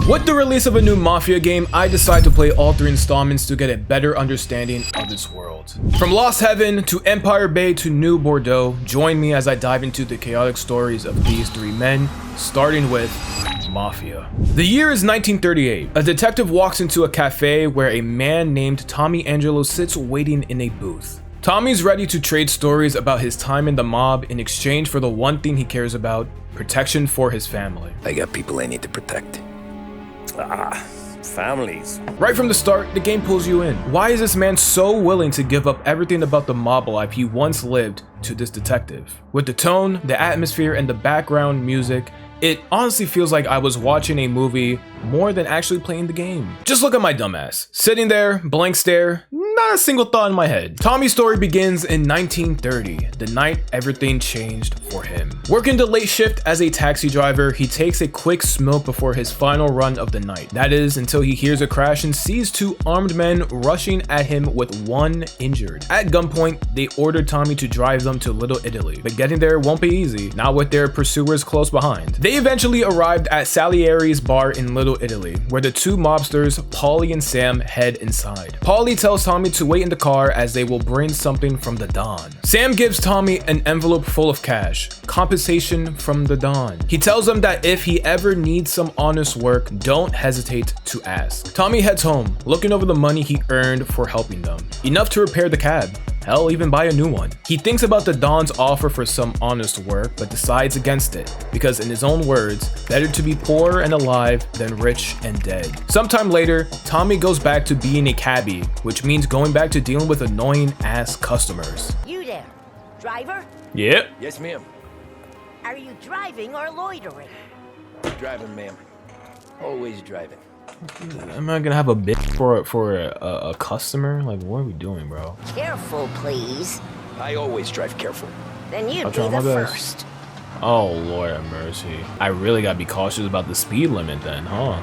With the release of a new Mafia game, I decided to play all 3 installments to get a better understanding of its world. From Lost Heaven to Empire Bay to New Bordeaux, join me as I dive into the chaotic stories of these 3 men, starting with Mafia. The year is 1938. A detective walks into a cafe where a man named Tommy Angelo sits waiting in a booth. Tommy's ready to trade stories about his time in the mob in exchange for the one thing he cares about: protection for his family. I got people I need to protect. Families. Right from the start, the game pulls you in. Why is this man so willing to give up everything about the mob life he once lived to this detective? With the tone, the atmosphere, and the background music, it honestly feels like I was watching a movie more than actually playing the game. Just look at my dumbass. Sitting there, blank stare, not a single thought in my head. Tommy's story begins in 1930, the night everything changed for him. Working the late shift as a taxi driver, he takes a quick smoke before his final run of the night. That is until he hears a crash and sees 2 armed men rushing at him with 1 injured. At gunpoint, they ordered Tommy to drive them to Little Italy, but getting there won't be easy, not with their pursuers close behind. They eventually arrived at Salieri's bar in Little Italy, where the 2 mobsters, Paulie and Sam, head inside. Paulie tells Tommy to wait in the car as they will bring something from the Don. Sam gives Tommy an envelope full of cash, compensation from the Don. He tells him that if he ever needs some honest work, don't hesitate to ask. Tommy heads home, looking over the money he earned for helping them. Enough to repair the cab. Hell, even buy a new one. He thinks about the Don's offer for some honest work, but decides against it, because in his own words, better to be poor and alive than rich and dead. Sometime later, Tommy goes back to being a cabbie, which means going back to dealing with annoying ass customers. You there, driver? Yep. Yes, ma'am. Are you driving or loitering? Driving, ma'am. Always driving. Am I gonna have a bit for a customer? Like, what are we doing, bro? Careful, please. I always drive careful. Then you'd I'll be try my the best. first. Oh, Lord have mercy. I really gotta be cautious about the speed limit then, huh?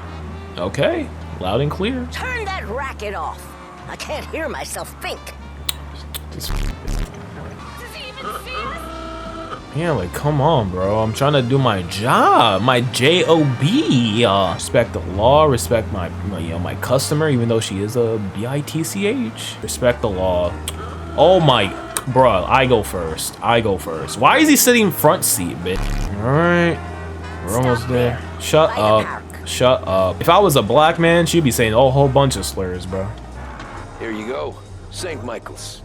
Okay, loud and clear. Turn that racket off. I can't hear myself think. This Yeah, like, come on, bro. I'm trying to do my job, my J-O-B. Respect the law, respect my customer, even though she is a B-I-T-C-H. Respect the law. Oh my, bro, I go first. Why is he sitting front seat, bitch? All right, we're almost there. Shut up. If I was a black man, she'd be saying a whole bunch of slurs, bro. Here you go. St. Michael's.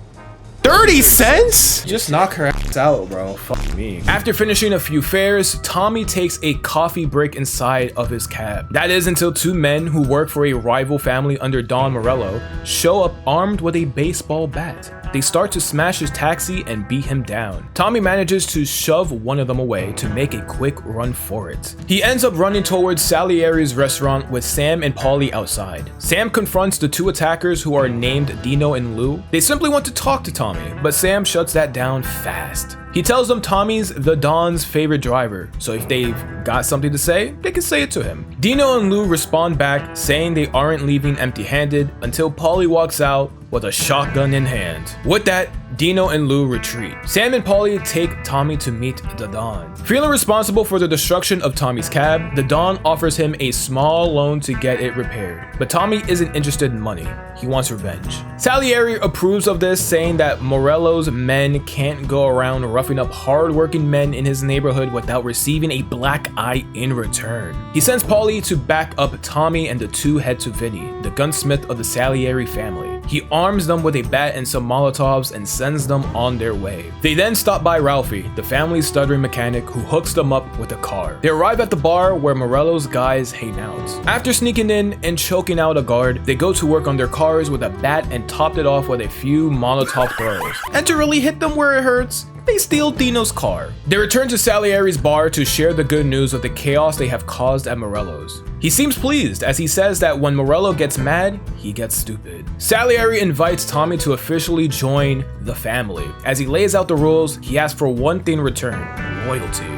30 cents? Just knock her ass out, bro. Fuck me. After finishing a few fares, Tommy takes a coffee break inside of his cab. That is until 2 men who work for a rival family under Don Morello show up armed with a baseball bat. They start to smash his taxi and beat him down. Tommy manages to shove one of them away to make a quick run for it. He ends up running towards Salieri's restaurant with Sam and Paulie outside. Sam confronts the 2 attackers who are named Dino and Lou. They simply want to talk to Tommy, but Sam shuts that down fast. He tells them Tommy's the Don's favorite driver, so if they've got something to say, they can say it to him. Dino and Lou respond back, saying they aren't leaving empty-handed until Paulie walks out with a shotgun in hand. With that, Dino and Lou retreat. Sam and Paulie take Tommy to meet the Don. Feeling responsible for the destruction of Tommy's cab, the Don offers him a small loan to get it repaired. But Tommy isn't interested in money. He wants revenge. Salieri approves of this, saying that Morello's men can't go around roughing up hard-working men in his neighborhood without receiving a black eye in return. He sends Paulie to back up Tommy, and the 2 head to Vinny, the gunsmith of the Salieri family. He arms them with a bat and some Molotovs and sends them on their way. They then stop by Ralphie, the family's stuttering mechanic, who hooks them up with a car. They arrive at the bar where Morello's guys hang out. After sneaking in and choking out a guard, they go to work on their cars with a bat and topped it off with a few Molotov throws. And to really hit them where it hurts, they steal Dino's car. They return to Salieri's bar to share the good news of the chaos they have caused at Morello's. He seems pleased as he says that when Morello gets mad, he gets stupid. Salieri invites Tommy to officially join the family. As he lays out the rules, he asks for one thing in return: loyalty.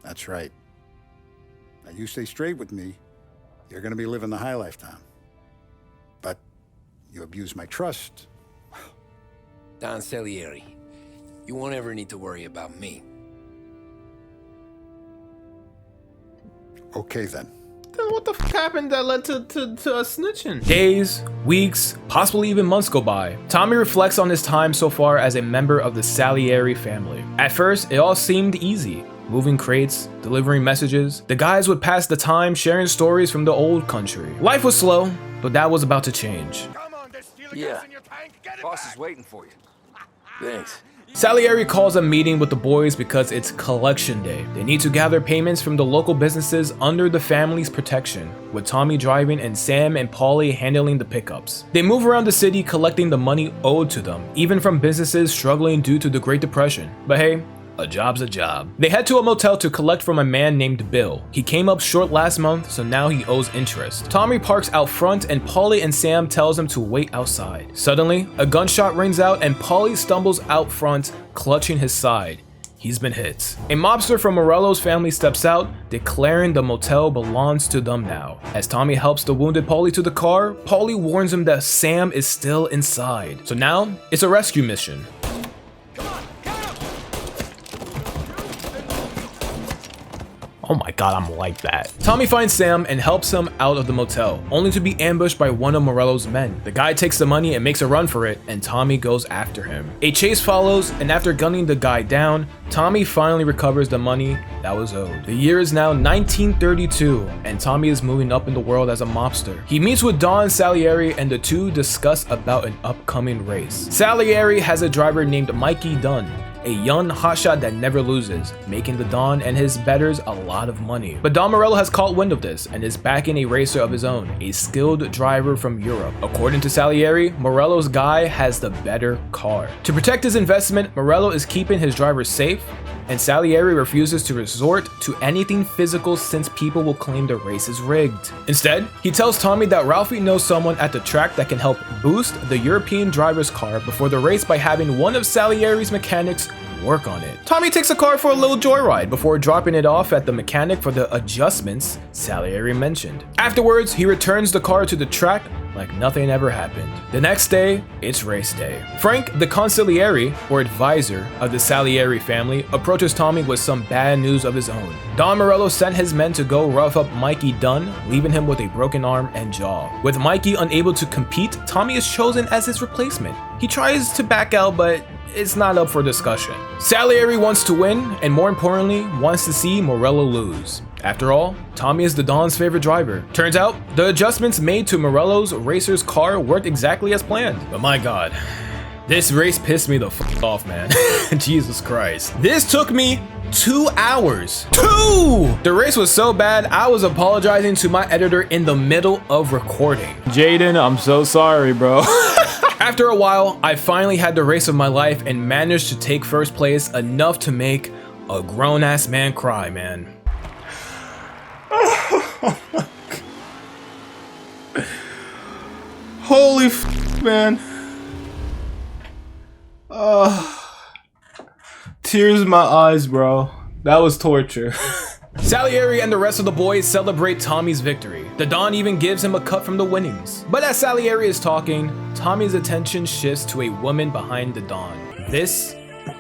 That's right. Now you stay straight with me, you're gonna be living the high lifetime. But you abuse my trust. Don Salieri, you won't ever need to worry about me. Okay then. what the fuck happened that led to us snitching? Days, weeks, possibly even months go by. Tommy reflects on his time so far as a member of the Salieri family. At first, it all seemed easy. Moving crates, delivering messages. The guys would pass the time sharing stories from the old country. Life was slow, but that was about to change. Yeah, boss is waiting for you. Thanks. Salieri calls a meeting with the boys because it's collection day. They need to gather payments from the local businesses under the family's protection, with Tommy driving and Sam and Paulie handling the pickups. They move around the city collecting the money owed to them, even from businesses struggling due to the Great Depression. But hey, a job's a job. They head to a motel to collect from a man named Bill. He came up short last month, so now he owes interest. Tommy parks out front and Paulie and Sam tells him to wait outside. Suddenly, a gunshot rings out and Paulie stumbles out front, clutching his side. He's been hit. A mobster from Morello's family steps out, declaring the motel belongs to them now. As Tommy helps the wounded Paulie to the car, Paulie warns him that Sam is still inside. So now, it's a rescue mission. Oh my god, I'm like that. Tommy finds Sam and helps him out of the motel, only to be ambushed by one of Morello's men. The guy takes the money and makes a run for it, and Tommy goes after him. A chase follows, and after gunning the guy down, Tommy finally recovers the money that was owed. The year is now 1932, and Tommy is moving up in the world as a mobster. He meets with Don Salieri, and the two discuss about an upcoming race. Salieri has a driver named Mikey Dunn, a young hotshot that never loses, making the Don and his betters a lot of money. But Don Morello has caught wind of this and is backing a racer of his own, a skilled driver from Europe. According to Salieri, Morello's guy has the better car. To protect his investment, Morello is keeping his driver safe, and Salieri refuses to resort to anything physical since people will claim the race is rigged. Instead, he tells Tommy that Ralphie knows someone at the track that can help boost the European driver's car before the race by having one of Salieri's mechanics work on it. Tommy takes the car for a little joyride before dropping it off at the mechanic for the adjustments Salieri mentioned. Afterwards, he returns the car to the track like nothing ever happened. The next day, it's race day. Frank, the consigliere, or advisor of the Salieri family, approaches Tommy with some bad news of his own. Don Morello sent his men to go rough up Mikey Dunn, leaving him with a broken arm and jaw. With Mikey unable to compete, Tommy is chosen as his replacement. He tries to back out, but it's not up for discussion. Salieri wants to win, and more importantly, wants to see Morello lose. After all, Tommy is the Don's favorite driver. Turns out, the adjustments made to Morello's racer's car worked exactly as planned. But my god, this race pissed me the f off, man. Jesus Christ. This took me 2 hours. 2! The race was so bad, I was apologizing to my editor in the middle of recording. Jatin, I'm so sorry, bro. After a while, I finally had the race of my life and managed to take first place enough to make a grown-ass man cry, man. Holy f, man. Tears in my eyes, bro. That was torture. Salieri and the rest of the boys celebrate Tommy's victory. The Don even gives him a cut from the winnings. But as Salieri is talking, Tommy's attention shifts to a woman behind the Don. This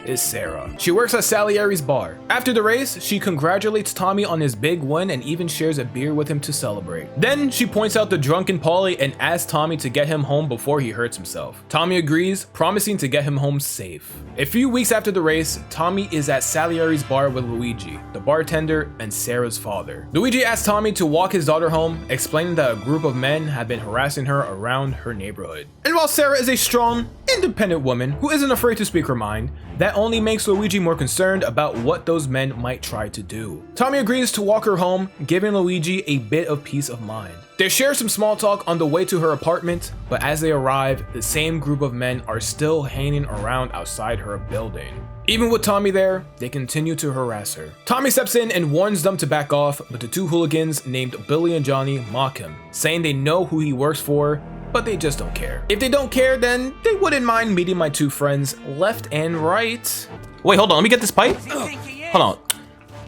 is Sarah. She works at Salieri's bar. After the race, she congratulates Tommy on his big win and even shares a beer with him to celebrate. Then she points out the drunken Paulie and asks Tommy to get him home before he hurts himself. Tommy agrees, promising to get him home safe. A few weeks after the race, Tommy is at Salieri's bar with Luigi, the bartender, and Sarah's father. Luigi asks Tommy to walk his daughter home, explaining that a group of men have been harassing her around her neighborhood. And while Sarah is a strong, independent woman who isn't afraid to speak her mind, that only makes Luigi more concerned about what those men might try to do. Tommy agrees to walk her home, giving Luigi a bit of peace of mind. They share some small talk on the way to her apartment, but as they arrive, the same group of men are still hanging around outside her building. Even with Tommy there, they continue to harass her. Tommy steps in and warns them to back off, but the two hooligans named Billy and Johnny mock him, saying they know who he works for, but they just don't care. If they don't care, then they wouldn't mind meeting my two friends left and right. Wait, hold on, let me get this pipe. Hold on.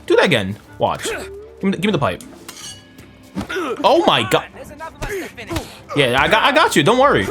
Do that again. Watch. Give me the pipe. Oh my god. Yeah, I got you, don't worry.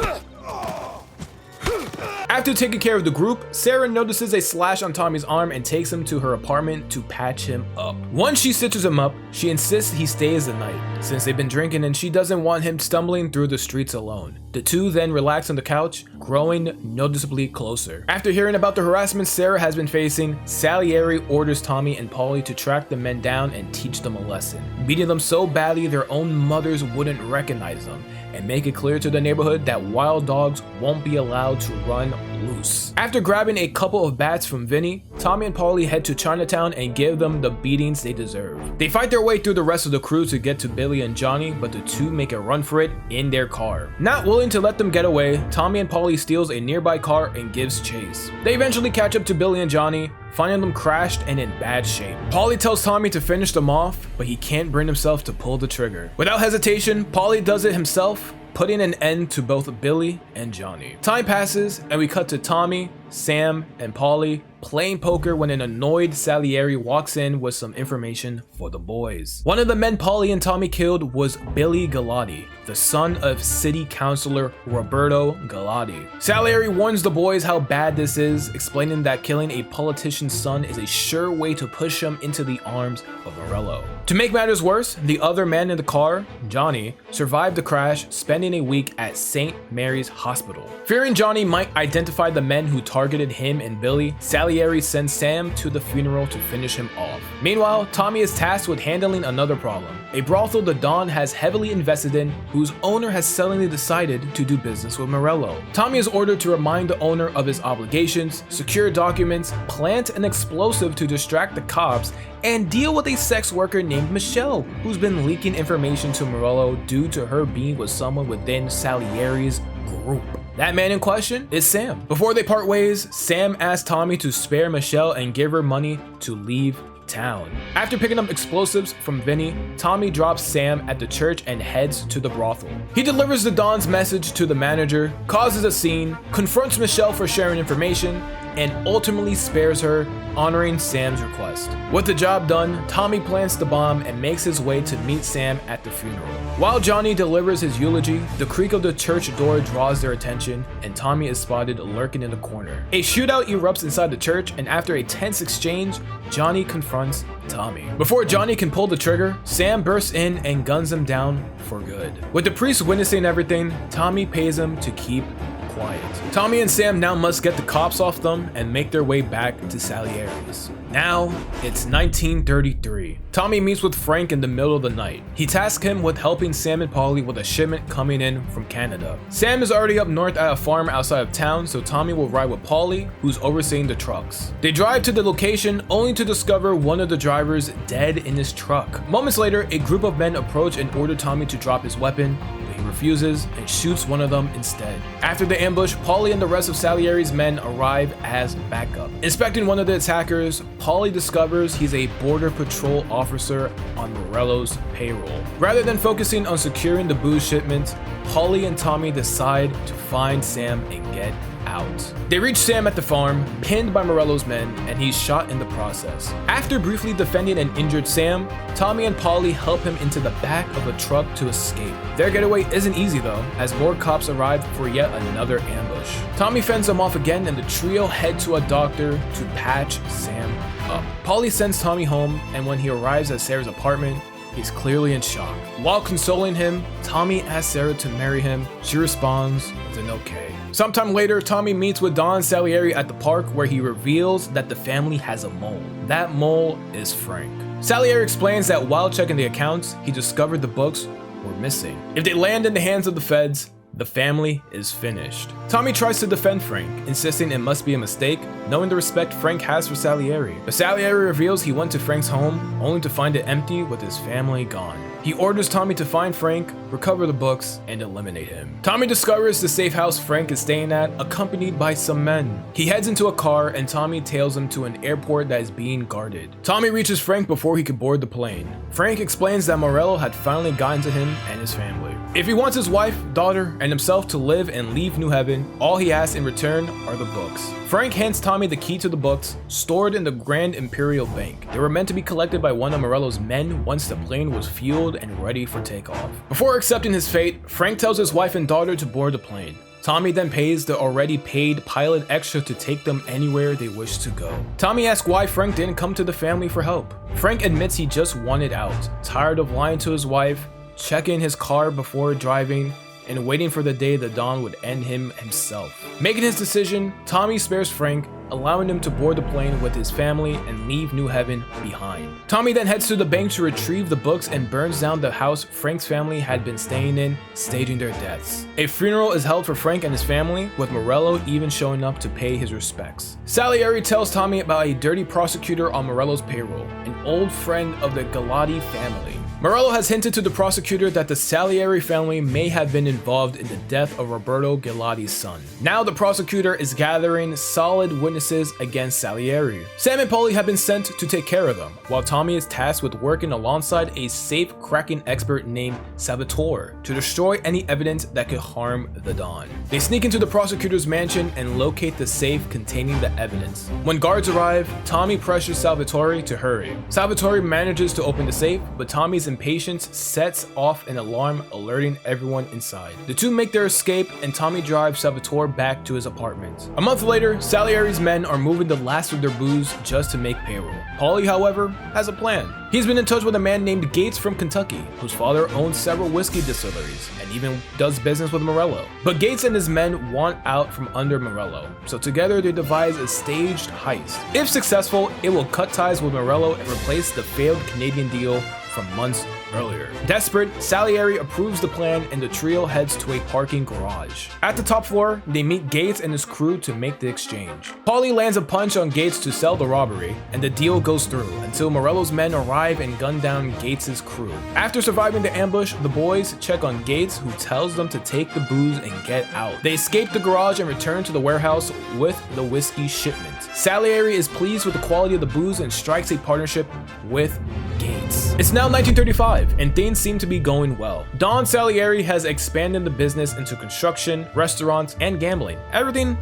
After taking care of the group, Sarah notices a slash on Tommy's arm and takes him to her apartment to patch him up. Once she stitches him up, she insists he stays the night, since they've been drinking and she doesn't want him stumbling through the streets alone. The two then relax on the couch, growing noticeably closer. After hearing about the harassment Sarah has been facing, Salieri orders Tommy and Paulie to track the men down and teach them a lesson, beating them so badly their own mothers wouldn't recognize them, and make it clear to the neighborhood that wild dogs won't be allowed to run loose. After grabbing a couple of bats from Vinny, Tommy and Paulie head to Chinatown and give them the beatings they deserve. They fight their way through the rest of the crew to get to Billy and Johnny, but the two make a run for it in their car. Not willing to let them get away, Tommy and Paulie steals a nearby car and gives chase. They eventually catch up to Billy and Johnny, finding them crashed and in bad shape. Paulie tells Tommy to finish them off, but he can't bring himself to pull the trigger. Without hesitation, Paulie does it himself, putting an end to both Billy and Johnny. Time passes, and we cut to Tommy, Sam, and Paulie playing poker when an annoyed Salieri walks in with some information for the boys. One of the men Paulie and Tommy killed was Billy Galati, the son of city councilor Roberto Galati. Salieri warns the boys how bad this is, explaining that killing a politician's son is a sure way to push him into the arms of Morello. To make matters worse, the other man in the car, Johnny, survived the crash, spending a week at St. Mary's Hospital. Fearing Johnny might identify the men who targeted him and Billy, Salieri sends Sam to the funeral to finish him off. Meanwhile, Tommy is tasked with handling another problem, a brothel the Don has heavily invested in, whose owner has suddenly decided to do business with Morello. Tommy is ordered to remind the owner of his obligations, secure documents, plant an explosive to distract the cops, and deal with a sex worker named Michelle, who's been leaking information to Morello due to her being with someone within Salieri's group. That man in question is Sam. Before they part ways, Sam asks Tommy to spare Michelle and give her money to leave town. After picking up explosives from Vinny, Tommy drops Sam at the church and heads to the brothel. He delivers the Don's message to the manager, causes a scene, confronts Michelle for sharing information, and ultimately spares her, honoring Sam's request. With the job done, Tommy plants the bomb and makes his way to meet Sam at the funeral. While Johnny delivers his eulogy, the creak of the church door draws their attention, and Tommy is spotted lurking in the corner. A shootout erupts inside the church, and after a tense exchange, Johnny confronts Tommy. Before Johnny can pull the trigger, Sam bursts in and guns him down for good. With the priest witnessing everything, Tommy pays him to keep quiet. Tommy and Sam now must get the cops off them and make their way back to Salieri's. Now, it's 1933. Tommy meets with Frank in the middle of the night. He tasks him with helping Sam and Paulie with a shipment coming in from Canada. Sam is already up north at a farm outside of town, so Tommy will ride with Paulie, who's overseeing the trucks. They drive to the location only to discover one of the drivers dead in his truck. Moments later, a group of men approach and order Tommy to drop his weapon. He refuses and shoots one of them instead. After the ambush, Paulie and the rest of Salieri's men arrive as backup. Inspecting one of the attackers, Paulie discovers he's a border patrol officer on Morello's payroll. Rather than focusing on securing the booze shipment, Paulie and Tommy decide to find Sam and get out. They reach Sam at the farm, pinned by Morello's men, and he's shot in the process. After briefly defending an injured Sam, Tommy and Paulie help him into the back of a truck to escape. Their getaway isn't easy though, as more cops arrive for yet another ambush. Tommy fends them off again, and the trio head to a doctor to patch Sam up. Paulie sends Tommy home, and when he arrives at Sarah's apartment, he's clearly in shock. While consoling him, Tommy asks Sarah to marry him. She responds with an okay. Sometime later, Tommy meets with Don Salieri at the park, where he reveals that the family has a mole. That mole is Frank. Salieri explains that while checking the accounts, he discovered the books were missing. If they land in the hands of the feds, the family is finished. Tommy tries to defend Frank, insisting it must be a mistake, knowing the respect Frank has for Salieri. But Salieri reveals he went to Frank's home, only to find it empty with his family gone. He orders Tommy to find Frank, recover the books, and eliminate him. Tommy discovers the safe house Frank is staying at, accompanied by some men. He heads into a car, and Tommy tails him to an airport that is being guarded. Tommy reaches Frank before he can board the plane. Frank explains that Morello had finally gotten to him and his family. If he wants his wife, daughter, and himself to live and leave New Haven, all he asks in return are the books. Frank hands Tommy the key to the books, stored in the Grand Imperial Bank. They were meant to be collected by one of Morello's men once the plane was fueled and ready for takeoff. Before accepting his fate, Frank tells his wife and daughter to board the plane. Tommy then pays the already paid pilot extra to take them anywhere they wish to go. Tommy asks why Frank didn't come to the family for help. Frank admits he just wanted out, tired of lying to his wife, checking his car before driving, and waiting for the day the Don would end him himself. Making his decision, Tommy spares Frank, allowing him to board the plane with his family and leave New Haven behind. Tommy then heads to the bank to retrieve the books and burns down the house Frank's family had been staying in, staging their deaths. A funeral is held for Frank and his family, with Morello even showing up to pay his respects. Salieri tells Tommy about a dirty prosecutor on Morello's payroll, an old friend of the Galati family. Morello has hinted to the prosecutor that the Salieri family may have been involved in the death of Roberto Galati's son. Now the prosecutor is gathering solid witnesses against Salieri. Sam and Paulie have been sent to take care of them, while Tommy is tasked with working alongside a safe cracking expert named Salvatore to destroy any evidence that could harm the Don. They sneak into the prosecutor's mansion and locate the safe containing the evidence. When guards arrive, Tommy pressures Salvatore to hurry. Salvatore manages to open the safe, but Tommy's impatience sets off an alarm, alerting everyone inside. The two make their escape, and Tommy drives Salvatore back to his apartment. A month later, Salieri's men are moving the last of their booze just to make payroll. Paulie, however, has a plan. He's been in touch with a man named Gates from Kentucky, whose father owns several whiskey distilleries and even does business with Morello. But Gates and his men want out from under Morello, so together they devise a staged heist. If successful, it will cut ties with Morello and replace the failed Canadian deal from months earlier. Desperate, Salieri approves the plan and the trio heads to a parking garage. At the top floor, they meet Gates and his crew to make the exchange. Paulie lands a punch on Gates to sell the robbery, and the deal goes through until Morello's men arrive and gun down Gates' crew. After surviving the ambush, the boys check on Gates, who tells them to take the booze and get out. They escape the garage and return to the warehouse with the whiskey shipment. Salieri is pleased with the quality of the booze and strikes a partnership with Gates. It's now 1935, and things seem to be going well. Don Salieri has expanded the business into construction, restaurants, and gambling. Everything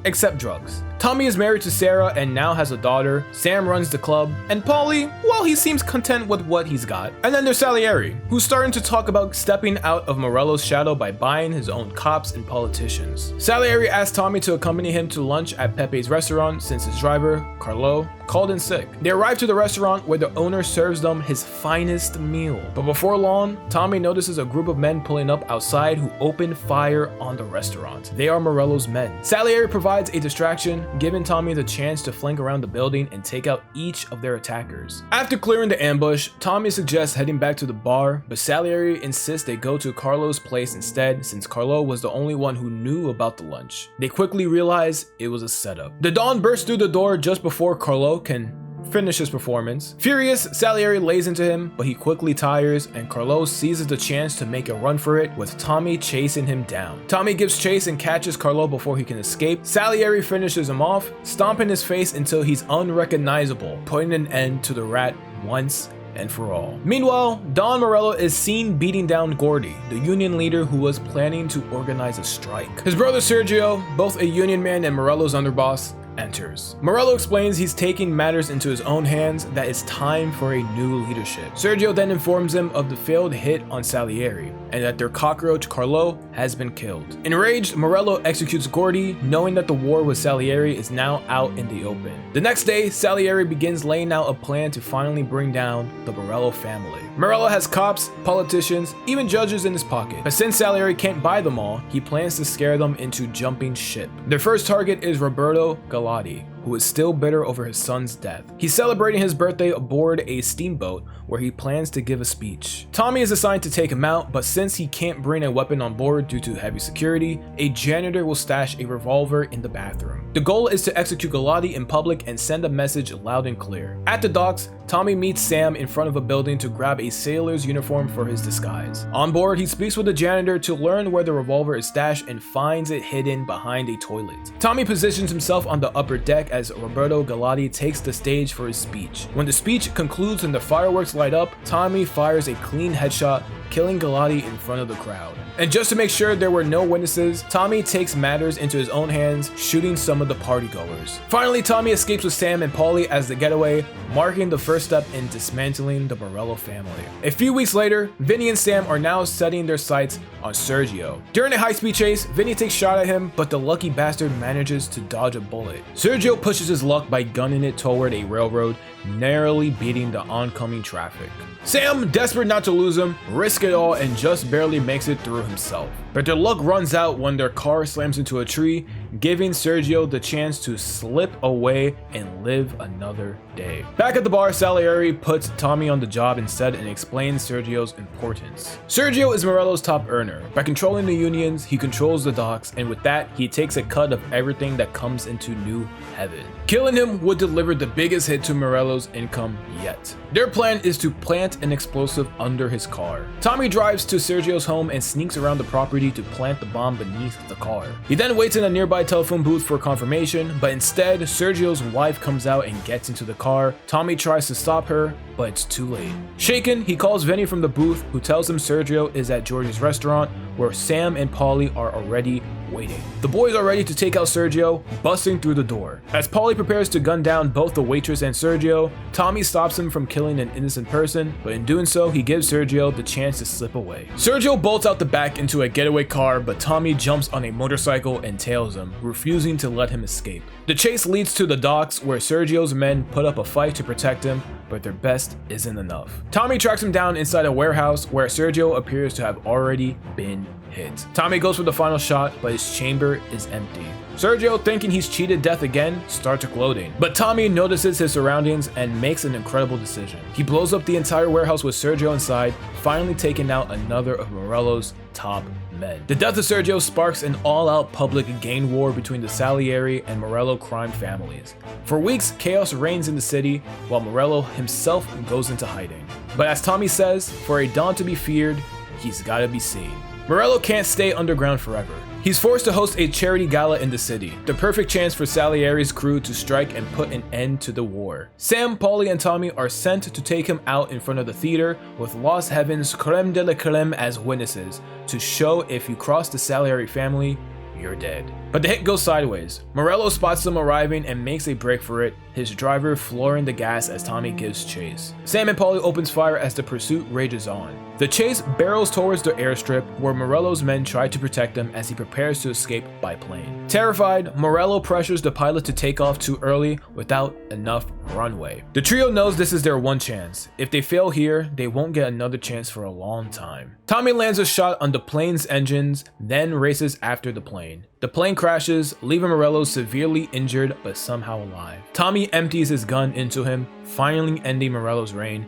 except drugs. Tommy is married to Sarah and now has a daughter. Sam runs the club, and Paulie, well, he seems content with what he's got. And then there's Salieri, who's starting to talk about stepping out of Morello's shadow by buying his own cops and politicians. Salieri asks Tommy to accompany him to lunch at Pepe's restaurant since his driver, Carlo, called in sick. They arrive to the restaurant where the owner serves them his finest meal. But before long, Tommy notices a group of men pulling up outside who open fire on the restaurant. They are Morello's men. Salieri provides a distraction, giving Tommy the chance to flank around the building and take out each of their attackers. After clearing the ambush, Tommy suggests heading back to the bar, but Salieri insists they go to Carlo's place instead, since Carlo was the only one who knew about the lunch. They quickly realize it was a setup. The Don bursts through the door just before Carlo can finish his performance. Furious, Salieri lays into him, but he quickly tires, and Carlo seizes the chance to make a run for it, with Tommy chasing him down. Tommy gives chase and catches Carlo before he can escape. Salieri finishes him off, stomping his face until he's unrecognizable, putting an end to the rat once and for all. Meanwhile, Don Morello is seen beating down Gordy, the union leader who was planning to organize a strike. His brother Sergio, both a union man and Morello's underboss, enters. Morello explains he's taking matters into his own hands, that it's time for a new leadership. Sergio then informs him of the failed hit on Salieri, and that their cockroach Carlo has been killed. Enraged, Morello executes Gordy, knowing that the war with Salieri is now out in the open. The next day, Salieri begins laying out a plan to finally bring down the Morello family. Morello has cops, politicians, even judges in his pocket, but since Salieri can't buy them all, he plans to scare them into jumping ship. Their first target is Roberto Galati, who is still bitter over his son's death. He's celebrating his birthday aboard a steamboat where he plans to give a speech. Tommy is assigned to take him out, but since he can't bring a weapon on board due to heavy security, a janitor will stash a revolver in the bathroom. The goal is to execute Galati in public and send a message loud and clear. At the docks, Tommy meets Sam in front of a building to grab a sailor's uniform for his disguise. On board, he speaks with the janitor to learn where the revolver is stashed and finds it hidden behind a toilet. Tommy positions himself on the upper deck as Roberto Galati takes the stage for his speech. When the speech concludes and the fireworks light up, Tommy fires a clean headshot, killing Galati in front of the crowd. And just to make sure there were no witnesses, Tommy takes matters into his own hands, shooting some of the partygoers. Finally, Tommy escapes with Sam and Paulie as the getaway, marking the first step in dismantling the Morello family. A few weeks later, Vinny and Sam are now setting their sights on Sergio. During a high-speed chase, Vinny takes a shot at him, but the lucky bastard manages to dodge a bullet. Sergio pushes his luck by gunning it toward a railroad, narrowly beating the oncoming traffic. Sam, desperate not to lose him, risks it all and just barely makes it through himself. But their luck runs out when their car slams into a tree, giving Sergio the chance to slip away and live another day. Back at the bar, Salieri puts Tommy on the job instead and explains Sergio's importance. Sergio is Morello's top earner. By controlling the unions, he controls the docks, and with that, he takes a cut of everything that comes into New Heaven. Killing him would deliver the biggest hit to Morello's income yet. Their plan is to plant an explosive under his car. Tommy drives to Sergio's home and sneaks around the property to plant the bomb beneath the car. He then waits in a nearby telephone booth for confirmation, but instead, Sergio's wife comes out and gets into the car. Tommy tries to stop her, but it's too late. Shaken, he calls Vinny from the booth, who tells him Sergio is at George's restaurant, where Sam and Paulie are already waiting. The boys are ready to take out Sergio, busting through the door. As Paulie prepares to gun down both the waitress and Sergio, Tommy stops him from killing an innocent person, but in doing so, he gives Sergio the chance to slip away. Sergio bolts out the back into a getaway car, but Tommy jumps on a motorcycle and tails him, refusing to let him escape. The chase leads to the docks, where Sergio's men put up a fight to protect him, but their best isn't enough. Tommy tracks him down inside a warehouse where Sergio appears to have already been hit. Tommy goes for the final shot, but his chamber is empty. Sergio, thinking he's cheated death again, starts gloating. But Tommy notices his surroundings and makes an incredible decision. He blows up the entire warehouse with Sergio inside, finally taking out another of Morello's top men. The death of Sergio sparks an all-out public gang war between the Salieri and Morello crime families. For weeks, chaos reigns in the city, while Morello himself goes into hiding. But as Tommy says, for a Don to be feared, he's gotta be seen. Morello can't stay underground forever. He's forced to host a charity gala in the city, the perfect chance for Salieri's crew to strike and put an end to the war. Sam, Paulie, and Tommy are sent to take him out in front of the theater with Lost Heaven's creme de la creme as witnesses to show if you cross the Salieri family, you're dead. But the hit goes sideways. Morello spots them arriving and makes a break for it, his driver flooring the gas as Tommy gives chase. Sam and Paulie opens fire as the pursuit rages on. The chase barrels towards the airstrip, where Morello's men try to protect him as he prepares to escape by plane. Terrified, Morello pressures the pilot to take off too early without enough runway. The trio knows this is their one chance. If they fail here, they won't get another chance for a long time. Tommy lands a shot on the plane's engines, then races after the plane. The plane crashes, leaving Morello severely injured but somehow alive. Tommy empties his gun into him, finally ending Morello's reign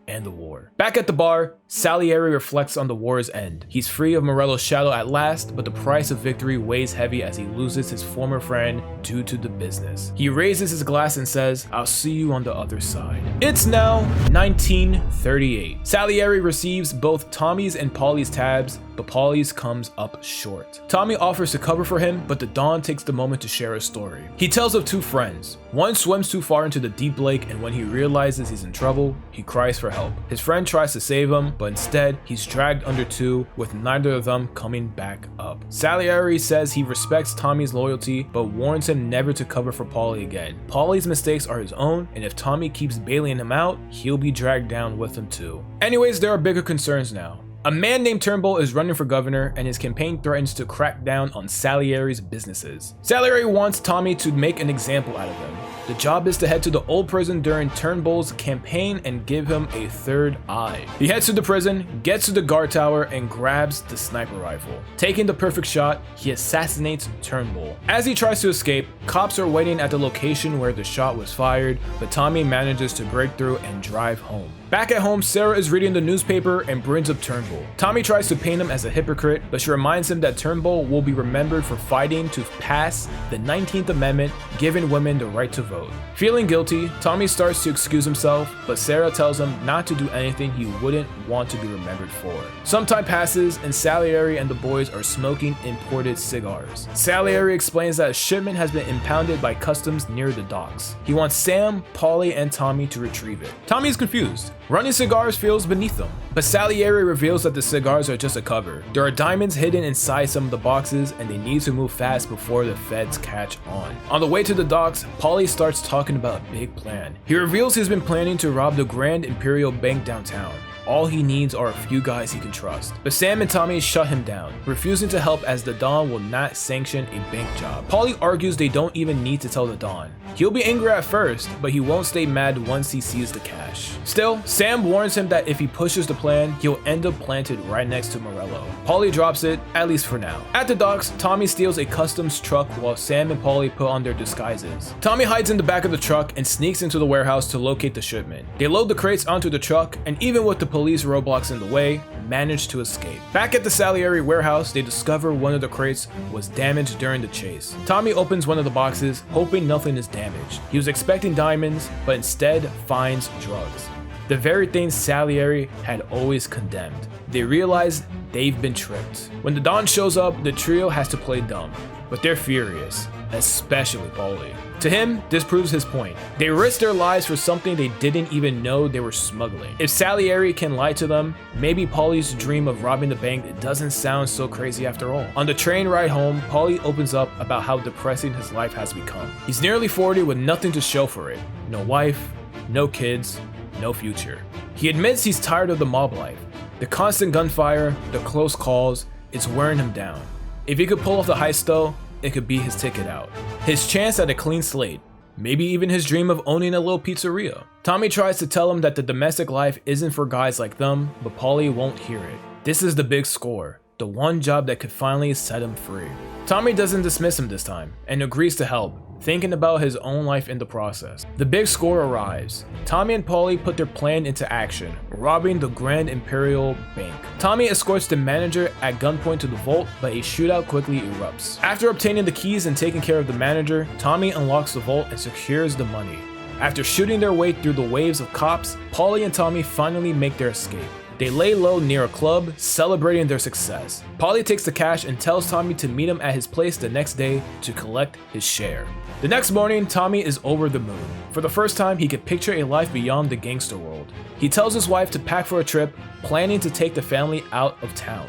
and the war. Back at the bar, Salieri reflects on the war's end. He's free of Morello's shadow at last, but the price of victory weighs heavy as he loses his former friend due to the business. He raises his glass and says, "I'll see you on the other side." It's now 1938. Salieri receives both Tommy's and Paulie's tabs, but Paulie's comes up short. Tommy offers to cover for him, but the Don takes the moment to share a story. He tells of two friends. One swims too far into the deep lake, and when he realizes he's in trouble, he cries for help. His friend tries to save him, but instead, he's dragged under two, with neither of them coming back up. Salieri says he respects Tommy's loyalty, but warns him never to cover for Paulie again. Paulie's mistakes are his own, and if Tommy keeps bailing him out, he'll be dragged down with him too. Anyways, there are bigger concerns now. A man named Turnbull is running for governor, and his campaign threatens to crack down on Salieri's businesses. Salieri wants Tommy to make an example out of him. The job is to head to the old prison during Turnbull's campaign and give him a third eye. He heads to the prison, gets to the guard tower, and grabs the sniper rifle. Taking the perfect shot, he assassinates Turnbull. As he tries to escape, cops are waiting at the location where the shot was fired, but Tommy manages to break through and drive home. Back at home, Sarah is reading the newspaper and brings up Turnbull. Tommy tries to paint him as a hypocrite, but she reminds him that Turnbull will be remembered for fighting to pass the 19th Amendment, giving women the right to vote. Feeling guilty, Tommy starts to excuse himself, but Sarah tells him not to do anything he wouldn't want to be remembered for. Some time passes, and Salieri and the boys are smoking imported cigars. Salieri explains that a shipment has been impounded by customs near the docks. He wants Sam, Paulie, and Tommy to retrieve it. Tommy is confused. Running cigars feels beneath them, but Salieri reveals that the cigars are just a cover. There are diamonds hidden inside some of the boxes, and they need to move fast before the feds catch on. On the way to the docks, Paulie starts talking about a big plan. He reveals he's been planning to rob the Grand Imperial Bank downtown. All he needs are a few guys he can trust. But Sam and Tommy shut him down, refusing to help as the Don will not sanction a bank job. Paulie argues they don't even need to tell the Don. He'll be angry at first, but he won't stay mad once he sees the cash. Still, Sam warns him that if he pushes the plan, he'll end up planted right next to Morello. Paulie drops it, at least for now. At the docks, Tommy steals a customs truck while Sam and Paulie put on their disguises. Tommy hides in the back of the truck and sneaks into the warehouse to locate the shipment. They load the crates onto the truck, and even with the police roadblocks in the way, manage to escape. Back at the Salieri warehouse, they discover one of the crates was damaged during the chase. Tommy opens one of the boxes, hoping nothing is damaged. He was expecting diamonds, but instead finds drugs. The very thing Salieri had always condemned. They realize they've been tricked. When the Don shows up, the trio has to play dumb, but they're furious, especially Paulie. To him, this proves his point. They risked their lives for something they didn't even know they were smuggling. If Salieri can lie to them, maybe Paulie's dream of robbing the bank doesn't sound so crazy after all. On the train ride home, Paulie opens up about how depressing his life has become. He's nearly 40 with nothing to show for it. No wife, no kids, no future. He admits he's tired of the mob life. The constant gunfire, the close calls, it's wearing him down. If he could pull off the heist though, it could be his ticket out. His chance at a clean slate. Maybe even his dream of owning a little pizzeria. Tommy tries to tell him that the domestic life isn't for guys like them, but Paulie won't hear it. This is the big score. The one job that could finally set him free. Tommy doesn't dismiss him this time, and agrees to help, thinking about his own life in the process. The big score arrives. Tommy and Paulie put their plan into action, robbing the Grand Imperial Bank. Tommy escorts the manager at gunpoint to the vault, but a shootout quickly erupts. After obtaining the keys and taking care of the manager, Tommy unlocks the vault and secures the money. After shooting their way through the waves of cops, Paulie and Tommy finally make their escape. They lay low near a club, celebrating their success. Paulie takes the cash and tells Tommy to meet him at his place the next day to collect his share. The next morning, Tommy is over the moon. For the first time, he could picture a life beyond the gangster world. He tells his wife to pack for a trip, planning to take the family out of town.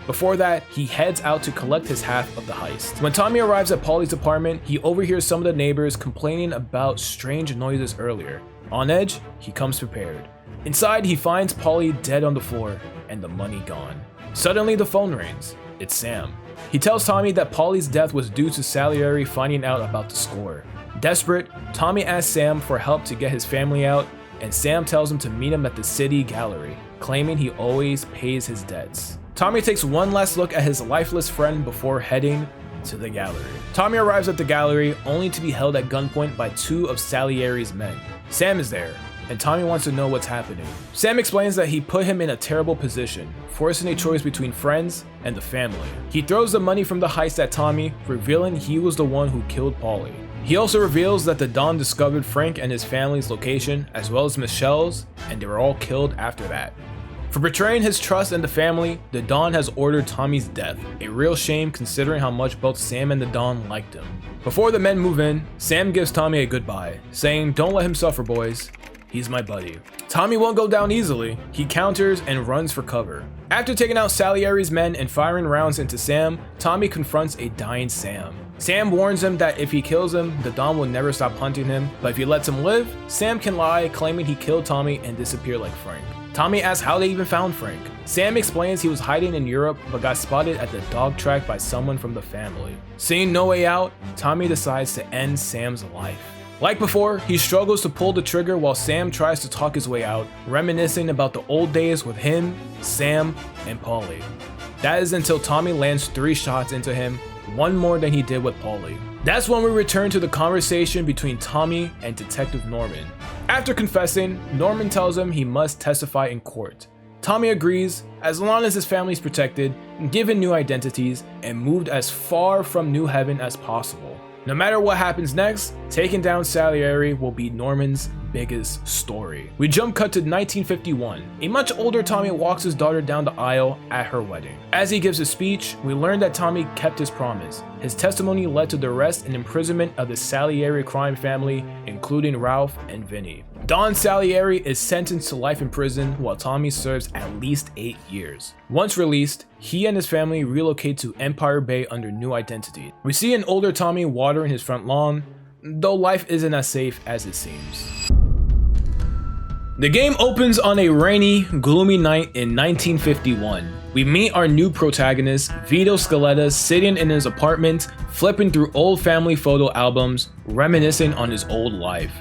Before that, he heads out to collect his half of the heist. When Tommy arrives at Paulie's apartment, he overhears some of the neighbors complaining about strange noises earlier. On edge, he comes prepared. Inside, he finds Paulie dead on the floor and the money gone. Suddenly, the phone rings. It's Sam. He tells Tommy that Paulie's death was due to Salieri finding out about the score. Desperate, Tommy asks Sam for help to get his family out, and Sam tells him to meet him at the city gallery, claiming he always pays his debts. Tommy takes one last look at his lifeless friend before heading to the gallery. Tommy arrives at the gallery only to be held at gunpoint by two of Salieri's men. Sam is there, and Tommy wants to know what's happening. Sam explains that he put him in a terrible position, forcing a choice between friends and the family. He throws the money from the heist at Tommy, revealing he was the one who killed Paulie. He also reveals that the Don discovered Frank and his family's location, as well as Michelle's, and they were all killed after that. For betraying his trust and the family, the Don has ordered Tommy's death, a real shame considering how much both Sam and the Don liked him. Before the men move in, Sam gives Tommy a goodbye, saying, "Don't let him suffer, boys. He's my buddy." Tommy won't go down easily. He counters and runs for cover. After taking out Salieri's men and firing rounds into Sam, Tommy confronts a dying Sam. Sam warns him that if he kills him, the Don will never stop hunting him, but if he lets him live, Sam can lie, claiming he killed Tommy and disappear like Frank. Tommy asks how they even found Frank. Sam explains he was hiding in Europe but got spotted at the dog track by someone from the family. Seeing no way out, Tommy decides to end Sam's life. Like before, he struggles to pull the trigger while Sam tries to talk his way out, reminiscing about the old days with him, Sam, and Paulie. That is until Tommy lands 3 shots into him, one more than he did with Paulie. That's when we return to the conversation between Tommy and Detective Norman. After confessing, Norman tells him he must testify in court. Tommy agrees, as long as his family is protected, given new identities, and moved as far from New Haven as possible. No matter what happens next, taking down Salieri will be Norman's biggest story. We jump cut to 1951. A much older Tommy walks his daughter down the aisle at her wedding. As he gives his speech, we learn that Tommy kept his promise. His testimony led to the arrest and imprisonment of the Salieri crime family, including Ralph and Vinny. Don Salieri is sentenced to life in prison while Tommy serves at least 8 years. Once released, he and his family relocate to Empire Bay under new identity. We see an older Tommy watering his front lawn, though life isn't as safe as it seems. The game opens on a rainy, gloomy night in 1951. We meet our new protagonist, Vito Scaletta, sitting in his apartment, flipping through old family photo albums, reminiscing on his old life.